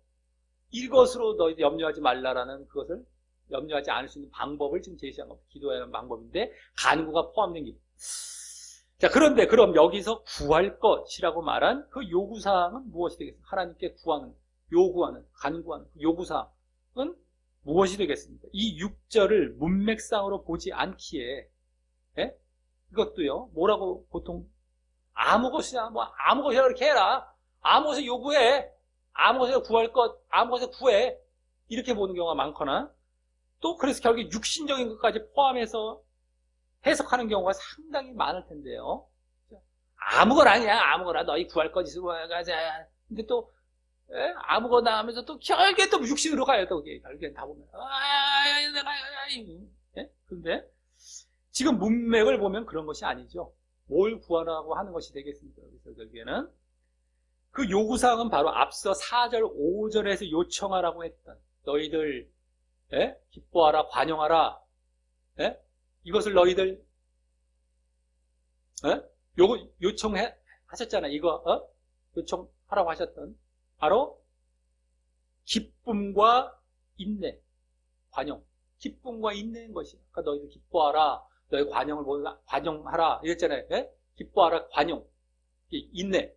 이것으로 너희들 염려하지 말라라는 그것을 염려하지 않을 수 있는 방법을 지금 제시한 겁니다. 기도해야 하는 방법인데 간구가 포함된 기도. 자, 그런데 그럼 여기서 구할 것이라고 말한 그 요구사항은 무엇이 되겠습니까? 하나님께 구하는, 요구하는, 간구하는 그 요구사항은 무엇이 되겠습니까? 이 6절을 문맥상으로 보지 않기에 이것도요, 뭐라고 보통 아무 것이나 아무 것이나 이렇게 해라. 아무 것을 요구해. 아무 것을 구할 것, 아무 것을 구해. 이렇게 보는 경우가 많거나 또 그래서 결국 육신적인 것까지 포함해서 해석하는 경우가 상당히 많을 텐데요. 아무거나 아니야. 아무거나 너희 구할 것 있으면 가자. 근데 또 아무거나 하면서 또 결국에 또 육신으로 가요. 또 결국엔 다 보면 근데 지금 문맥을 보면 그런 것이 아니죠. 뭘 구하라고 하는 것이 되겠습니까? 그래서 결국에는 그 요구사항은 바로 앞서 4절, 5절에서 요청하라고 했던 너희들 기뻐하라, 관용하라. 이것을 너희들 요청하셨잖아. 이거 요청하라고 하셨던 바로 기쁨과 인내, 관용. 기쁨과 인내인 것이야. 그러니까 너희들 기뻐하라, 너희 관용하라 이랬잖아요. 기뻐하라, 관용, 인내.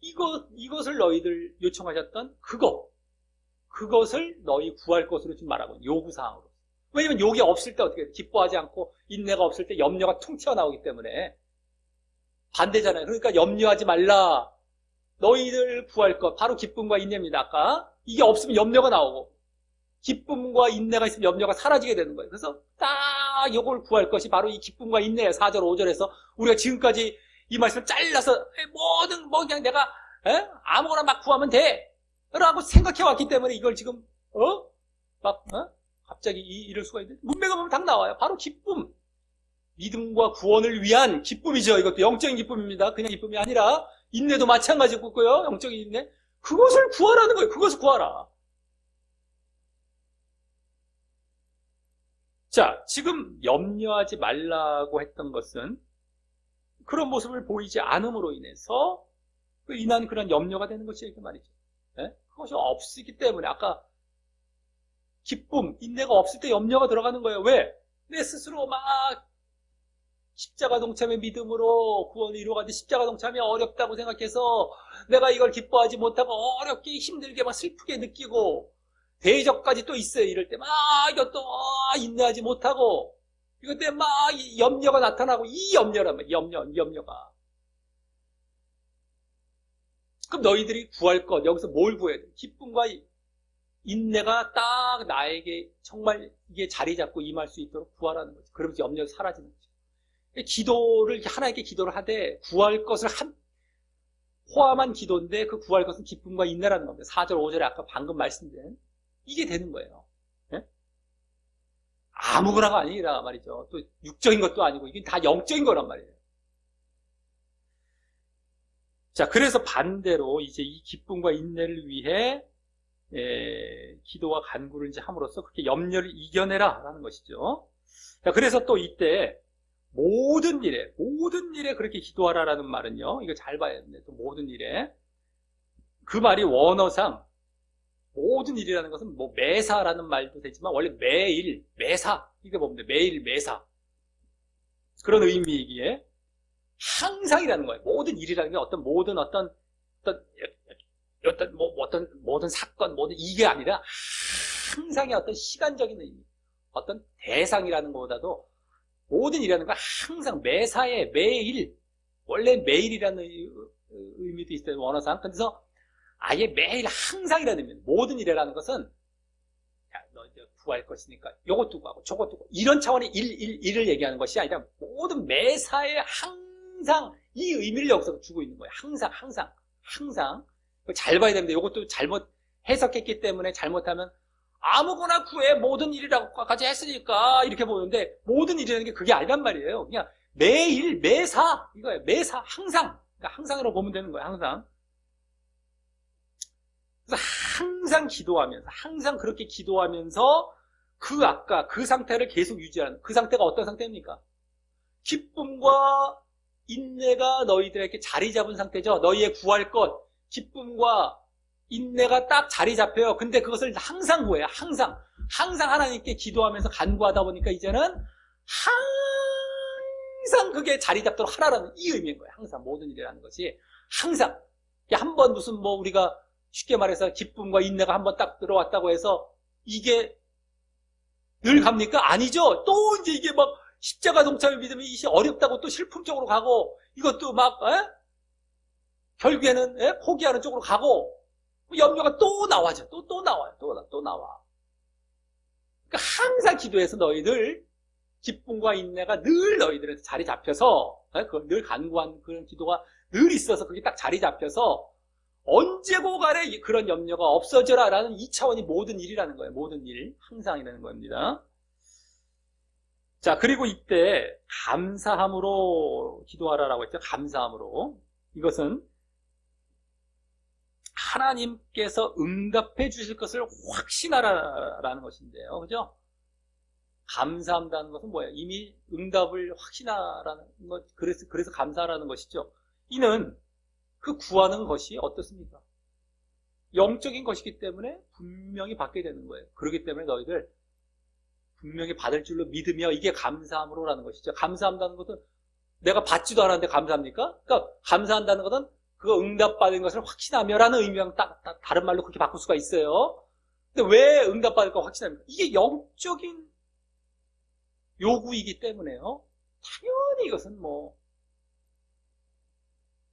이것을 너희들 요청하셨던 그것을 너희 구할 것으로 지금 말하고 있는 요구사항으로. 왜냐면 요게 없을 때 어떻게 해? 기뻐하지 않고 인내가 없을 때 염려가 퉁 튀어나오기 때문에 반대잖아요. 그러니까 염려하지 말라. 너희들 구할 것 바로 기쁨과 인내입니다. 아까 이게 없으면 염려가 나오고 기쁨과 인내가 있으면 염려가 사라지게 되는 거예요. 그래서 딱 요걸 구할 것이 바로 이 기쁨과 인내예요. 4절 5절에서 우리가 지금까지 이 말씀을 잘라서 그냥 내가 아무거나 막 구하면 돼 라고 생각해 왔기 때문에 이걸 지금 갑자기 이럴 수가 있는데 문맥을 보면 딱 나와요. 바로 기쁨, 믿음과 구원을 위한 기쁨이죠. 이것도 영적인 기쁨입니다. 그냥 기쁨이 아니라 인내도 마찬가지고요. 영적인 인내, 그것을 구하라는 거예요. 그것을 구하라. 자, 지금 염려하지 말라고 했던 것은 그런 모습을 보이지 않음으로 인해서 인한 그런 염려가 되는 것이 이렇게 말이죠. 그것이 없기 때문에 아까 기쁨, 인내가 없을 때 염려가 들어가는 거예요. 왜? 내 스스로 막 십자가 동참의 믿음으로 구원을 이루어가는데 십자가 동참이 어렵다고 생각해서 내가 이걸 기뻐하지 못하고 어렵게 힘들게 막 슬프게 느끼고 대적까지 또 있어요. 이럴 때 막 이것도 인내하지 못하고 이것 때문에 막 염려가 나타나고 이 염려란 말이에요. 염려가. 그럼 너희들이 구할 것, 여기서 뭘 구해야 돼? 기쁨과 인내가 딱 나에게 정말 이게 자리 잡고 임할 수 있도록 구하라는 거죠. 그러면서 염려가 사라지는 거죠. 기도를, 하나님께 기도를 하되 구할 것을 포함한 기도인데 그 구할 것은 기쁨과 인내라는 겁니다. 4절, 5절에 아까 방금 말씀드린 이게 되는 거예요. 네? 아무거나가 아니라 말이죠. 또 육적인 것도 아니고 이게 다 영적인 거란 말이에요. 자, 그래서 반대로 이제 이 기쁨과 인내를 위해 기도와 간구를 이제 함으로써 그렇게 염려를 이겨내라 라는 것이죠. 자, 그래서 또 이때 모든 일에 그렇게 기도하라라는 말은요, 이거 잘 봐야 됩니다. 또 모든 일에. 그 말이 원어상, 모든 일이라는 것은 뭐 매사라는 말도 되지만, 원래 매일, 매사. 이게 뭡니까? 매일, 매사. 그런 의미이기에, 항상이라는 거예요. 모든 일이라는 게 모든 사건, 이게 아니라, 항상의 어떤 시간적인 의미, 어떤 대상이라는 것보다도, 모든 일이라는 건 항상 매사에 매일, 원래 매일이라는 의미도 있어요, 원어상. 그래서 아예 매일 항상이라는 의미입니다. 모든 일이라는 것은, 야, 너 이제 구할 것이니까 요것도 구하고 저것도 구하고, 이런 차원의 일을 얘기하는 것이 아니라 모든 매사에 항상 이 의미를 여기서 주고 있는 거예요. 항상. 잘 봐야 됩니다. 요것도 잘못 해석했기 때문에 잘못하면 아무거나 구해 모든 일이라고까지 했으니까 이렇게 보는데 모든 일이라는 게 그게 아니란 말이에요. 그냥 매일 매사 이거예요. 매사 항상. 그러니까 항상으로 보면 되는 거예요. 항상. 그래서 항상 기도하면서 항상 그렇게 기도하면서 아까 그 상태를 계속 유지하는 그 상태가 어떤 상태입니까? 기쁨과 인내가 너희들에게 자리 잡은 상태죠. 너희의 구할 것 기쁨과 인내가 딱 자리 잡혀요. 근데 그것을 항상 구해요. 항상 하나님께 기도하면서 간구하다 보니까 이제는 항상 그게 자리 잡도록 하라는 이 의미인 거예요. 항상 모든 일이라는 것이 항상 한번 무슨 우리가 쉽게 말해서 기쁨과 인내가 한번 딱 들어왔다고 해서 이게 늘 갑니까? 아니죠. 또 이제 이게 막 십자가 동참을 믿으면 이게 어렵다고 또 슬픔 쪽으로 가고 이것도 막 결국에는 포기하는 쪽으로 가고 염려가 또 나와죠. 또 나와요. 또 나와. 그러니까 항상 기도해서 너희들 기쁨과 인내가 늘 너희들한테 자리 잡혀서 늘 간구한 그런 기도가 늘 있어서 그게 딱 자리 잡혀서 언제고 간에 그런 염려가 없어져라라는 이 차원이 모든 일이라는 거예요. 모든 일. 항상이라는 겁니다. 자, 그리고 이때 감사함으로 기도하라라고 했죠. 감사함으로. 이것은 하나님께서 응답해 주실 것을 확신하라라는 것인데요. 그죠? 감사한다는 것은 뭐예요? 이미 응답을 확신하라는 것, 그래서 감사하라는 것이죠. 이는 그 구하는 것이 어떻습니까? 영적인 것이기 때문에 분명히 받게 되는 거예요. 그렇기 때문에 너희들 분명히 받을 줄로 믿으며 이게 감사함으로라는 것이죠. 감사한다는 것은 내가 받지도 않았는데 감사합니까? 그러니까 감사한다는 것은 그거 응답받은 것을 확신하며라는 의미랑 다른 말로 그렇게 바꿀 수가 있어요. 근데 왜 응답받을까 확신합니까? 이게 영적인 요구이기 때문에요. 당연히 이것은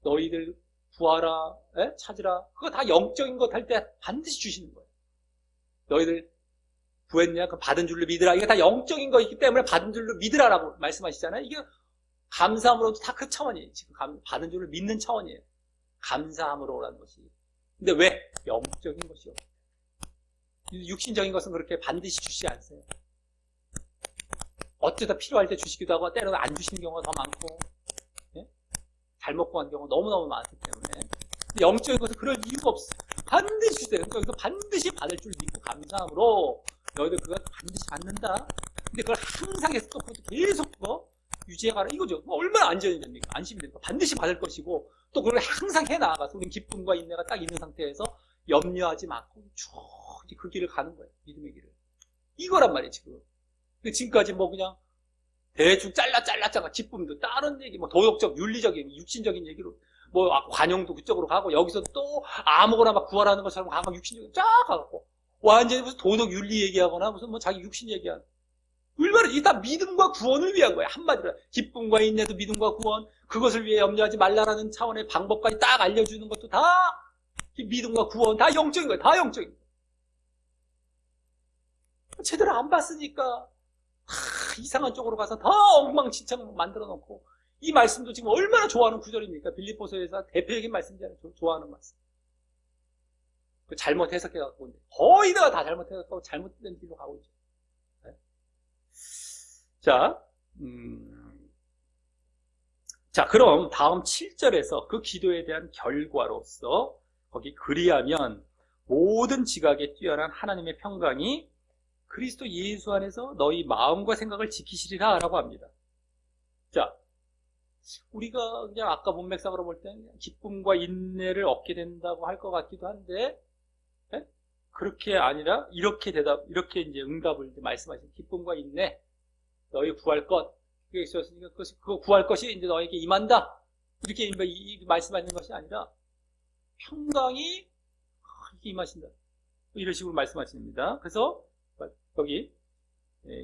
너희들 구하라, 찾으라. 그거 다 영적인 것 할 때 반드시 주시는 거예요. 너희들 구했냐? 그 받은 줄로 믿으라. 이게 다 영적인 거이기 때문에 받은 줄로 믿으라라고 말씀하시잖아요. 이게 감사함으로도 다 그 차원이에요. 지금 받은 줄로 믿는 차원이에요. 감사함으로라는 것이. 근데 왜? 영적인 것이요. 육신적인 것은 그렇게 반드시 주시지 않으세요. 어쩌다 필요할 때 주시기도 하고 때로는 안 주시는 경우가 더 많고 잘못 구한 경우가 너무너무 많기 때문에 영적인 것은 그럴 이유가 없어요. 반드시 주세요. 그러니까 반드시 받을 줄 믿고 감사함으로 너희들 그걸 반드시 받는다. 근데 그걸 항상 해서 또 계속 유지해가라 이거죠. 얼마나 안전이 됩니까? 안심이 됩니까? 반드시 받을 것이고 또 그걸 항상 해나가서 우리는 기쁨과 인내가 딱 있는 상태에서 염려하지 않고 쭉 그 길을 가는 거예요. 믿음의 길을. 이거란 말이에요. 지금까지 그냥 대충 잘라 기쁨도 다른 얘기 도덕적 윤리적인 육신적인 얘기로 관용도 그쪽으로 가고 여기서 또 아무거나 막 구하라는 것처럼 가고 육신적인 쫙 가고 완전히 무슨 도덕 윤리 얘기하거나 무슨 자기 육신 얘기하는 얼마나 이게 다 믿음과 구원을 위한 거예요. 한마디로 기쁨과 인내도 믿음과 구원 그것을 위해 염려하지 말라라는 차원의 방법까지 딱 알려주는 것도 다 믿음과 구원 다 영적인 거예요. 다 영적인 거예요. 제대로 안 봤으니까 이상한 쪽으로 가서 더 엉망진창 만들어 놓고, 이 말씀도 지금 얼마나 좋아하는 구절입니까? 빌립보서에서 대표적인 말씀이잖아요. 좋아하는 말씀. 잘못 해석해갖고, 거의 다 잘못 해석하고 잘못된 길로 가고 있죠. 네? 자, 그럼 다음 7절에서 그 기도에 대한 결과로서, 거기 그리하면 모든 지각에 뛰어난 하나님의 평강이 그리스도 예수 안에서 너희 마음과 생각을 지키시리라 라고 합니다. 자, 우리가 그냥 아까 문맥상으로 볼 때 기쁨과 인내를 얻게 된다고 할 것 같기도 한데, 네? 그렇게 아니라 이렇게 이제 응답을 이제 말씀하신 기쁨과 인내, 너희 구할 것, 그게 있었으니까 그거 구할 것이 이제 너에게 임한다. 이렇게 말씀하시는 것이 아니라 평강이 이렇게 임하신다. 이런 식으로 말씀하십니다. 그래서 여기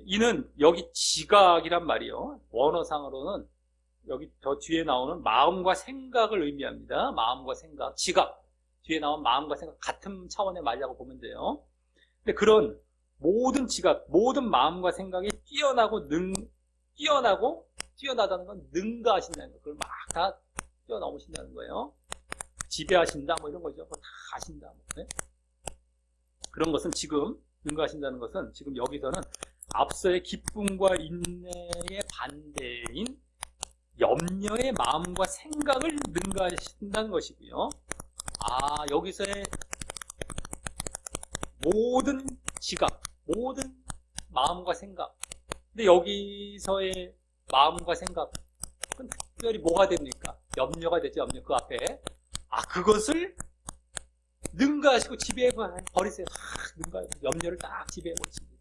이는 여기 지각이란 말이요. 원어상으로는 여기 저 뒤에 나오는 마음과 생각을 의미합니다. 마음과 생각, 지각. 뒤에 나온 마음과 생각 같은 차원의 말이라고 보면 돼요. 근데 그런 모든 지각, 모든 마음과 생각이 뛰어나다는 건 능가하신다는 거. 그걸 막 다 뛰어넘으신다는 거예요. 지배하신다, 뭐 이런 거죠. 다 아신다. 네? 그런 것은 지금 능가하신다는 것은 지금 여기서는 앞서의 기쁨과 인내의 반대인 염려의 마음과 생각을 능가하신다는 것이고요. 여기서의 모든 지각, 모든 마음과 생각. 근데 여기서의 마음과 생각은 특별히 뭐가 됩니까? 염려가 되죠, 염려. 그 앞에. 그것을 능가하시고 지배해버리세요. 염려를 딱 지배해버리십니다.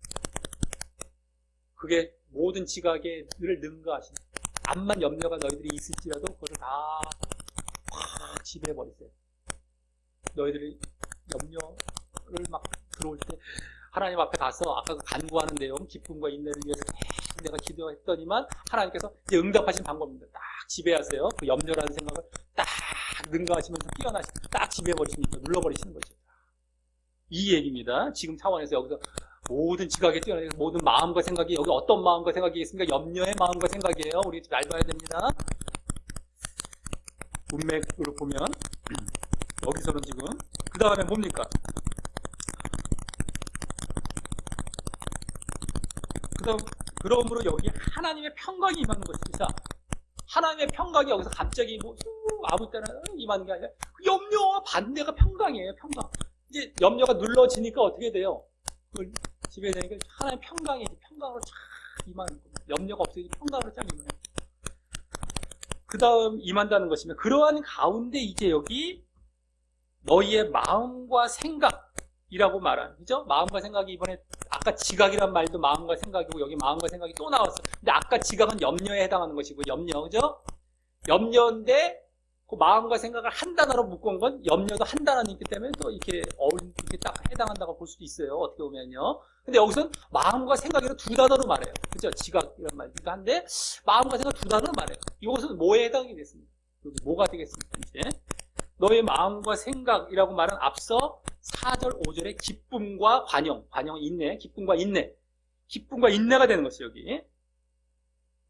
그게 모든 지각에 늘 능가하시는. 암만 염려가 너희들이 있을지라도 그것을 다 지배해버리세요. 너희들이 염려를 막 들어올 때 하나님 앞에 가서 아까 그 간구하는 내용, 기쁨과 인내를 위해서 내가 기도했더니만 하나님께서 이제 응답하신 방법입니다. 딱 지배하세요. 그 염려라는 생각을 딱 능가하시면서 딱 지배해버리시니까 눌러버리시는 거죠. 이 얘기입니다. 지금 차원에서 여기서 모든 지각에 뛰어난 모든 마음과 생각이, 여기 어떤 마음과 생각이 있습니까? 염려의 마음과 생각이에요. 우리 잘 봐야 됩니다. 문맥으로 보면 여기서는 지금 그 다음에 뭡니까? 그러므로 여기 하나님의 평강이 임하는 것입니다. 하나님의 평강이 여기서 갑자기 아무 때나 임하는 게 아니라 그 염려와 반대가 평강이에요. 평강. 이제 염려가 눌러지니까 어떻게 돼요? 그걸 지배되니까 하나님의 평강으로 쫙 임하는 거예요. 염려가 없어지니 평강으로 쫙 임해요. 그 다음 임한다는 것이면 그러한 가운데 이제 여기 너희의 마음과 생각이라고 말하는, 그죠? 마음과 생각이 이번에 아까 지각이란 말도 마음과 생각이고 여기 마음과 생각이 또 나왔어. 근데 아까 지각은 염려에 해당하는 것이고 염려, 그죠? 염려인데 그 마음과 생각을 한 단어로 묶은 건 염려도 한 단어는 있기 때문에 또 이렇게 이렇게 딱 해당한다고 볼 수도 있어요. 어떻게 보면요. 근데 여기서는 마음과 생각이라 두 단어로 말해요. 그죠? 지각이란 말이기도 한데 마음과 생각 두 단어로 말해요. 이것은 뭐에 해당이 됐습니까? 여기 뭐가 되겠습니까? 이제 너의 마음과 생각이라고 말은 앞서 4절, 5절의 기쁨과 관용, 인내, 기쁨과 인내가 되는 것이죠,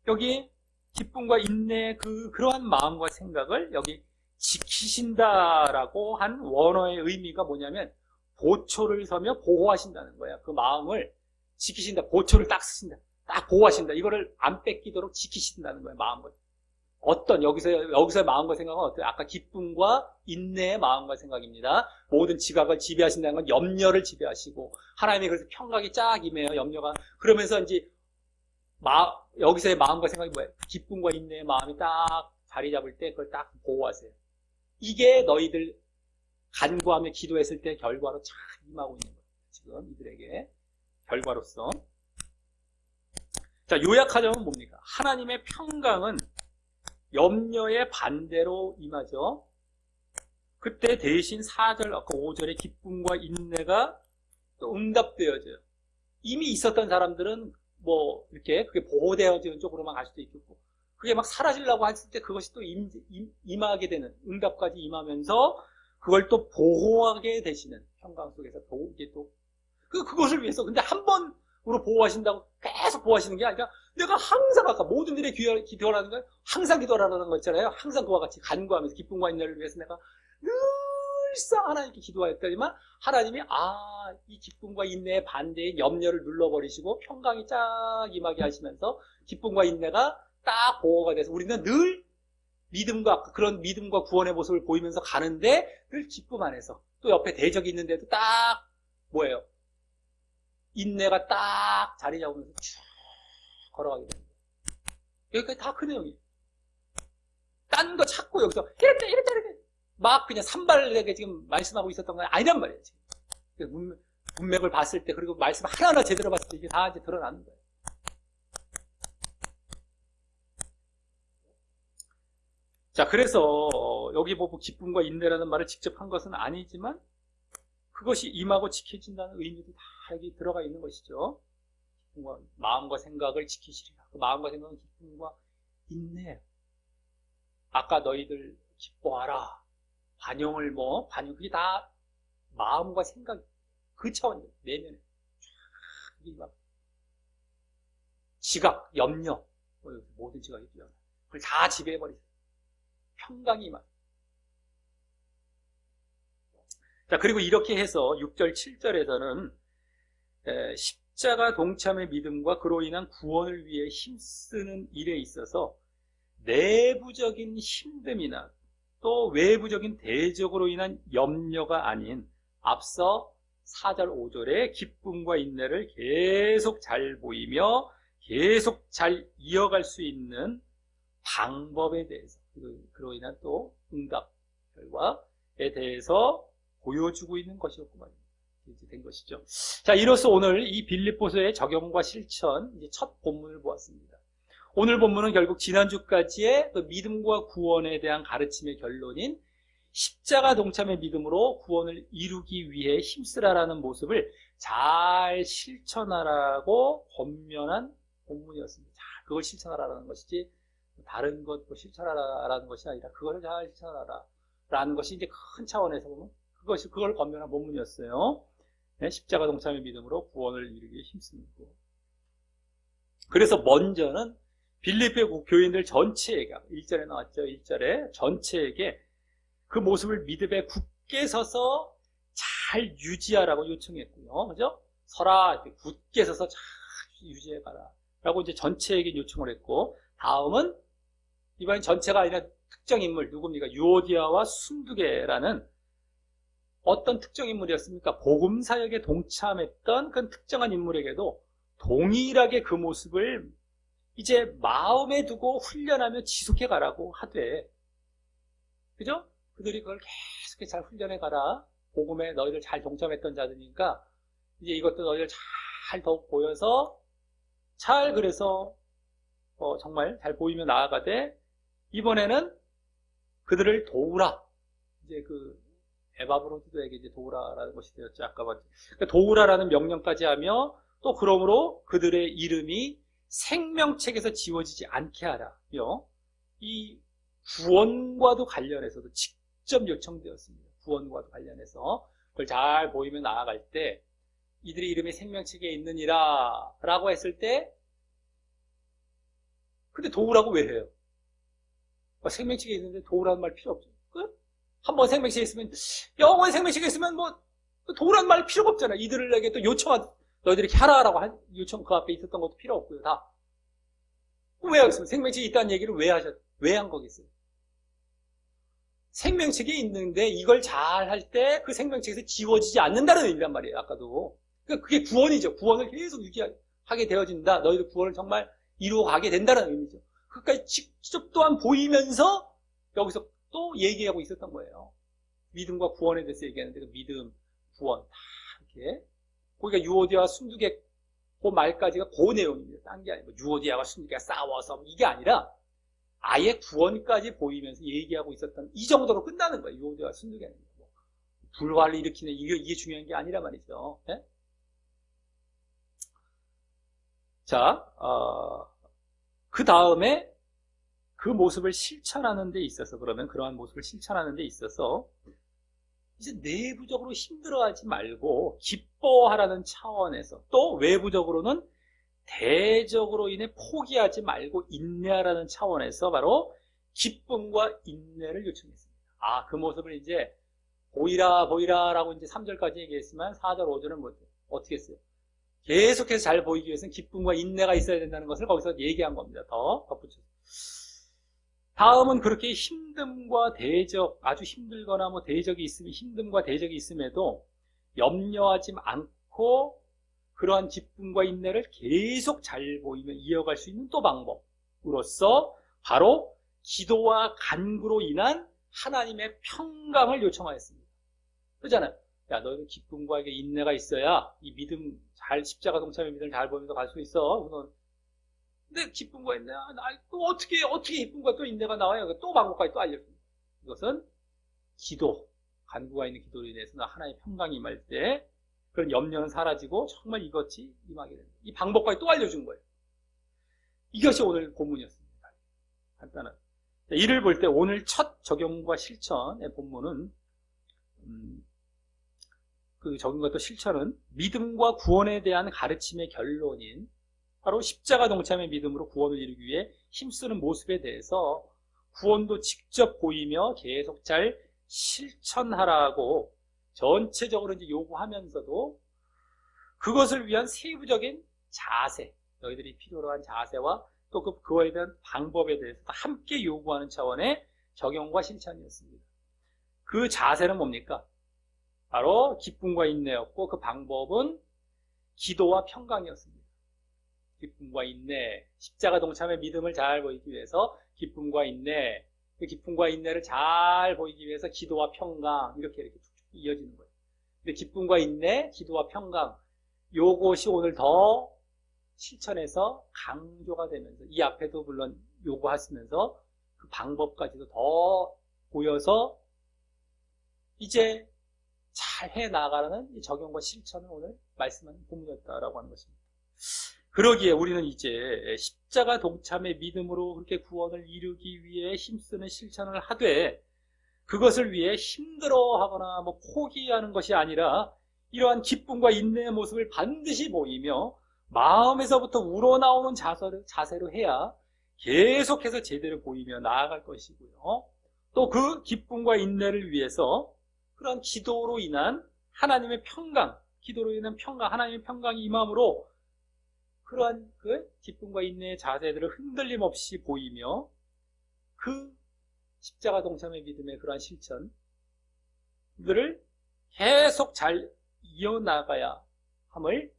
여기 기쁨과 인내 그러한 마음과 생각을 여기 지키신다라고 한 원어의 의미가 뭐냐면 보초를 서며 보호하신다는 거야. 그 마음을 지키신다, 보초를 딱 쓰신다, 딱 보호하신다. 이거를 안 뺏기도록 지키신다는 거야, 마음을. 여기서의 마음과 생각은 어때요? 아까 기쁨과 인내의 마음과 생각입니다. 모든 지각을 지배하신다는 건 염려를 지배하시고, 하나님이 그래서 평강이 쫙 임해요, 염려가. 그러면서 이제, 여기서의 마음과 생각이 뭐예요? 기쁨과 인내의 마음이 딱 자리 잡을 때 그걸 딱 보호하세요. 이게 너희들 간구하며 기도했을 때 결과로 쫙 임하고 있는 거예요. 지금 이들에게. 결과로서. 자, 요약하자면 뭡니까? 하나님의 평강은 염려의 반대로 임하죠. 그때 대신 4절, 아까 5절의 기쁨과 인내가 또 응답되어져요. 이미 있었던 사람들은 뭐 이렇게 그게 보호되어지는 쪽으로만 갈 수도 있겠고, 그게 막 사라지려고 했을 때 그것이 또 임하게 되는, 응답까지 임하면서 그걸 또 보호하게 되시는 평강 속에서 이게 또 그것을 위해서. 근데 한 번 보호하신다고 계속 보호하시는 게 아니라 내가 항상 아까 모든 일에 기도하라는 거예요. 항상 기도하라는 거 있잖아요. 항상 그와 같이 간구하면서 기쁨과 인내를 위해서 내가 늘상 하나님께 기도하였더니만 하나님이 이 기쁨과 인내의 반대의 염려를 눌러버리시고 평강이 쫙 임하게 하시면서 기쁨과 인내가 딱 보호가 돼서 우리는 늘 그런 믿음과 구원의 모습을 보이면서 가는데 늘 기쁨 안에서 또 옆에 대적이 있는데도 딱 뭐예요? 인내가 딱 자리 잡으면서 쭉 걸어가게 됩니다. 여기까지 다 그 내용이에요. 딴 거 찾고 여기서 이랬다 막 그냥 산발하게 지금 말씀하고 있었던 건 아니란 말이에요. 지금. 문맥을 봤을 때 그리고 말씀 하나하나 제대로 봤을 때 이게 다 이제 드러나는 거예요. 자, 그래서 여기 보고 기쁨과 인내라는 말을 직접 한 것은 아니지만 그것이 임하고 지켜진다는 의미도 다 여기 들어가 있는 것이죠. 기쁨과 마음과 생각을 지키시리라. 그 마음과 생각은 기쁨과 인내예요. 아까 너희들 기뻐하라. 반영 그게 다 마음과 생각 그 차원이에요. 내면에 막 지각, 염려 모든 지각이 뛰어나. 그걸 다 지배해버리세요. 평강이 임하세요. 자, 그리고 이렇게 해서 6절, 7절에서는 십자가 동참의 믿음과 그로 인한 구원을 위해 힘쓰는 일에 있어서 내부적인 힘듦이나 또 외부적인 대적으로 인한 염려가 아닌 앞서 4절, 5절의 기쁨과 인내를 계속 잘 보이며 계속 잘 이어갈 수 있는 방법에 대해서 그로 인한 또 응답 결과에 대해서 보여주고 있는 것이었구만 이제 된 것이죠. 자, 이로써 오늘 이 빌립보서의 적용과 실천 이제 첫 본문을 보았습니다. 오늘 본문은 결국 지난주까지의 그 믿음과 구원에 대한 가르침의 결론인 십자가 동참의 믿음으로 구원을 이루기 위해 힘쓰라라는 모습을 잘 실천하라고 권면한 본문이었습니다. 자, 그걸 실천하라는 것이지 다른 것 실천하라는 것이 아니라 그걸 잘 실천하라라는 것이 이제 큰 차원에서 보면 그걸 권면한 본문이었어요. 네, 십자가 동참의 믿음으로 구원을 이루기 위해 힘쓰는 거. 그래서 먼저는 빌립보 교인들 전체에게 1절에 나왔죠. 1절에 전체에게 그 모습을 믿음에 굳게 서서 잘 유지하라고 요청했고요. 그죠? 서라, 굳게 서서 잘 유지해가라. 라고 이제 전체에게 요청을 했고, 다음은 이번엔 전체가 아니라 특정 인물, 누굽니까? 유오디아와 순두계라는 어떤 특정 인물이었습니까? 복음사역에 동참했던 그 특정한 인물에게도 동일하게 그 모습을 이제 마음에 두고 훈련하며 지속해 가라고 하되, 그죠? 그들이 그걸 계속 잘 훈련해 가라. 복음에 너희들 잘 동참했던 자들이니까 이제 이것도 너희들 잘 더욱 보여서 잘 그래서 정말 잘 보이며 나아가되 이번에는 그들을 도우라. 이제 그 에바브로드에게 이제 도우라라는 것이 되었죠. 아까 봤죠. 그러니까 도우라라는 명령까지 하며 또 그러므로 그들의 이름이 생명책에서 지워지지 않게 하라며 이 구원과도 관련해서도 직접 요청되었습니다. 구원과도 관련해서 그걸 잘 보이며 나아갈 때 이들의 이름이 생명책에 있느니라 라고 했을 때 근데 도우라고 왜 해요? 생명책에 있는데 도우라는 말 필요 없죠. 한번 생명책에 있으면 영원히 생명책에 있으면 뭐 도우라는 말 필요가 없잖아. 이들에게 또 너희들이 이렇게 하라라고 요청 그 앞에 있었던 것도 필요 없고요. 다. 왜 하겠습니까? 생명책이 있다는 얘기를 왜 한 거겠어요? 생명책이 있는데 이걸 잘 할 때 그 생명책에서 지워지지 않는다는 의미란 말이에요. 아까도. 그러니까 그게 구원이죠. 구원을 계속 유지하게 되어진다. 너희들 구원을 정말 이루어가게 된다는 의미죠. 그까지 직접 또한 보이면서 여기서 또 얘기하고 있었던 거예요. 믿음과 구원에 대해서 얘기하는데 그 믿음, 구원 다 이렇게. 거기가 유오디아와 순두계 그 말까지가 그 내용입니다. 딴 게 아니고 유오디아와 순두계가 싸워서 이게 아니라 아예 구원까지 보이면서 얘기하고 있었던 이 정도로 끝나는 거예요. 유오디아와 순두계는 불화를 일으키는 이게 중요한 게 아니라 말이죠. 네? 자, 그 다음에 그 모습을 실천하는 데 있어서 그러면 그러한 모습을 실천하는 데 있어서 이제 내부적으로 힘들어하지 말고 기뻐하라는 차원에서, 또 외부적으로는 대적으로 인해 포기하지 말고 인내하라는 차원에서 바로 기쁨과 인내를 요청했습니다. 그 모습을 이제 보이라 라고 이제 3절까지 얘기했지만 4절 5절은 어떻게 했어요? 계속해서 잘 보이기 위해서는 기쁨과 인내가 있어야 된다는 것을 거기서 얘기한 겁니다. 더 덧붙여서. 다음은 그렇게 힘듦과 대적, 아주 힘들거나 뭐 대적이 있으면, 힘듦과 대적이 있음에도 염려하지 않고 그러한 기쁨과 인내를 계속 잘 보이며 이어갈 수 있는 또 방법으로서 바로 기도와 간구로 인한 하나님의 평강을 요청하였습니다. 그렇잖아요. 야, 너희는 기쁨과 인내가 있어야 이 믿음 십자가 동참의 믿음을 잘 보면서 갈 수 있어. 근데 기쁨과 인내, 또 어떻게 기쁨과 또 인내가 나와요? 또 방법까지 또 알려줍니다. 이것은 기도, 간구가 있는 기도로 인해서 하나님의 평강이 임할 때 그런 염려는 사라지고 정말 이것이 임하게 됩니다. 이 방법까지 또 알려준 거예요. 이것이 오늘 본문이었습니다. 간단한. 이를 볼 때 오늘 첫 적용과 실천의 본문은 그 적용과 또 실천은 믿음과 구원에 대한 가르침의 결론인 바로 십자가 동참의 믿음으로 구원을 이루기 위해 힘쓰는 모습에 대해서 구원도 직접 보이며 계속 잘 실천하라고 전체적으로 이제 요구하면서도 그것을 위한 세부적인 자세, 너희들이 필요로 한 자세와 또 그거에 대한 방법에 대해서 함께 요구하는 차원의 적용과 실천이었습니다. 그 자세는 뭡니까? 바로 기쁨과 인내였고 그 방법은 기도와 평강이었습니다. 기쁨과 인내, 십자가 동참의 믿음을 잘 보이기 위해서 기쁨과 인내, 그 기쁨과 인내를 잘 보이기 위해서 기도와 평강 이렇게 쭉쭉 이어지는 거예요. 근데 기쁨과 인내, 기도와 평강 요것이 오늘 더 실천해서 강조가 되면서 이 앞에도 물론 요구하시면서 그 방법까지도 더 보여서 이제 잘 해나가는 이 적용과 실천을 오늘 말씀하는 본문이었다라고 하는 것입니다. 그러기에 우리는 이제 십자가 동참의 믿음으로 그렇게 구원을 이루기 위해 힘쓰는 실천을 하되 그것을 위해 힘들어하거나 뭐 포기하는 것이 아니라 이러한 기쁨과 인내의 모습을 반드시 보이며 마음에서부터 우러나오는 자세로 해야 계속해서 제대로 보이며 나아갈 것이고요. 또 그 기쁨과 인내를 위해서 그런 기도로 인한 하나님의 평강, 기도로 인한 평강, 하나님의 평강이 임함으로 그러한 그 기쁨과 인내의 자세들을 흔들림 없이 보이며 그 십자가 동참의 믿음의 그러한 실천들을 계속 잘 이어나가야 함을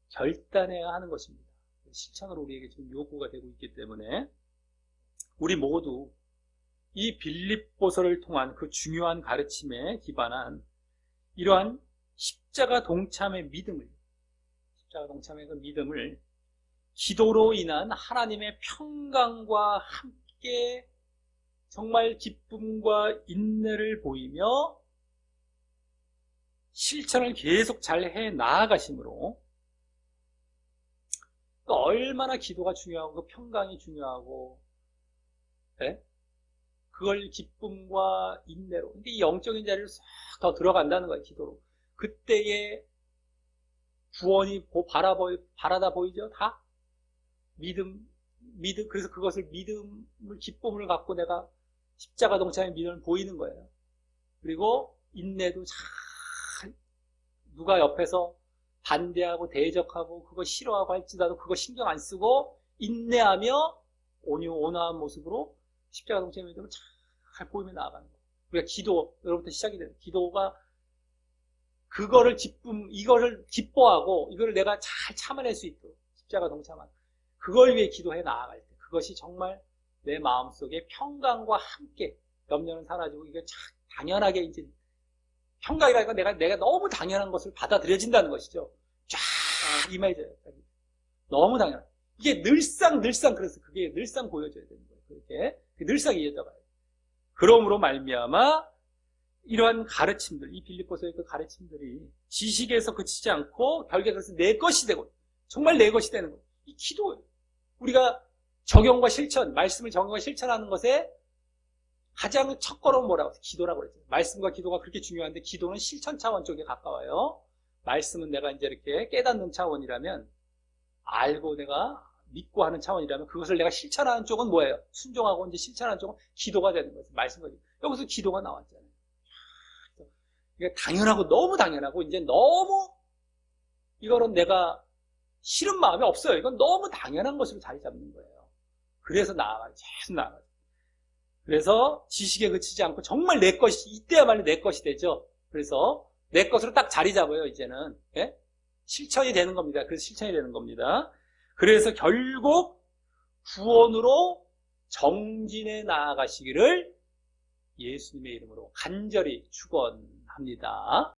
결단해야 하는 것입니다. 실천으로 우리에게 지금 요구가 되고 있기 때문에 우리 모두 이 빌립보서를 통한 그 중요한 가르침에 기반한 이러한 십자가 동참의 믿음을, 십자가 동참의 그 믿음을 기도로 인한 하나님의 평강과 함께 정말 기쁨과 인내를 보이며 실천을 계속 잘 해 나아가심으로 또 얼마나 기도가 중요하고 그 평강이 중요하고 네? 그걸 기쁨과 인내로 근데 이 영적인 자리로 싹 더 들어간다는 거예요. 기도로 그때의 구원이 바라다 보이죠? 다 믿음 그래서 그것을 믿음을 기쁨을 갖고 내가 십자가 동참의 믿음을 보이는 거예요. 그리고 인내도 잘 누가 옆에서 반대하고 대적하고 그거 싫어하고 할지라도 그거 신경 안 쓰고 인내하며 온유한 모습으로 십자가 동참의 믿음을 잘 보이며 나아가는 거예요. 우리가 기도, 여러분부터 시작이 돼요. 기도가 이거를 기뻐하고 이거를 내가 잘 참아낼 수 있도록 십자가 동참한 그걸 위해 기도해 나아갈 때 그것이 정말 내 마음속에 평강과 함께 염려는 사라지고 이게 참 당연하게 이제 평강이라니까 내가 너무 당연한 것을 받아들여진다는 것이죠. 쫙 임해져요. 너무 당연한. 이게 늘상 그래서 그게 늘상 보여져야 되는 거예요. 그렇게 늘상 이어져가요. 그러므로 말미암아 이러한 가르침들, 이 빌립보서의 그 가르침들이 지식에서 그치지 않고 결국에서 내 것이 되고 정말 내 것이 되는 거예요. 이 기도예요. 우리가 적용과 실천, 말씀을 적용과 실천하는 것에 가장 첫 걸음은 뭐라고 했어요? 기도라고 그랬죠. 말씀과 기도가 그렇게 중요한데 기도는 실천 차원 쪽에 가까워요. 말씀은 내가 이제 이렇게 깨닫는 차원이라면, 알고 내가 믿고 하는 차원이라면, 그것을 내가 실천하는 쪽은 뭐예요? 순종하고 이제 실천하는 쪽은 기도가 되는 거죠. 말씀과 기도. 여기서 기도가 나왔잖아요. 이게 당연하고 너무 당연하고 이제 너무 이거는 내가 싫은 마음이 없어요. 이건 너무 당연한 것으로 자리 잡는 거예요. 그래서 나아가요. 계속 나아가요. 그래서 지식에 그치지 않고 정말 내 것이, 이때야말로 내 것이 되죠. 그래서 내 것으로 딱 자리 잡아요, 이제는. 예? 실천이 되는 겁니다. 그래서 실천이 되는 겁니다. 그래서 결국 구원으로 정진해 나아가시기를 예수님의 이름으로 간절히 축원합니다.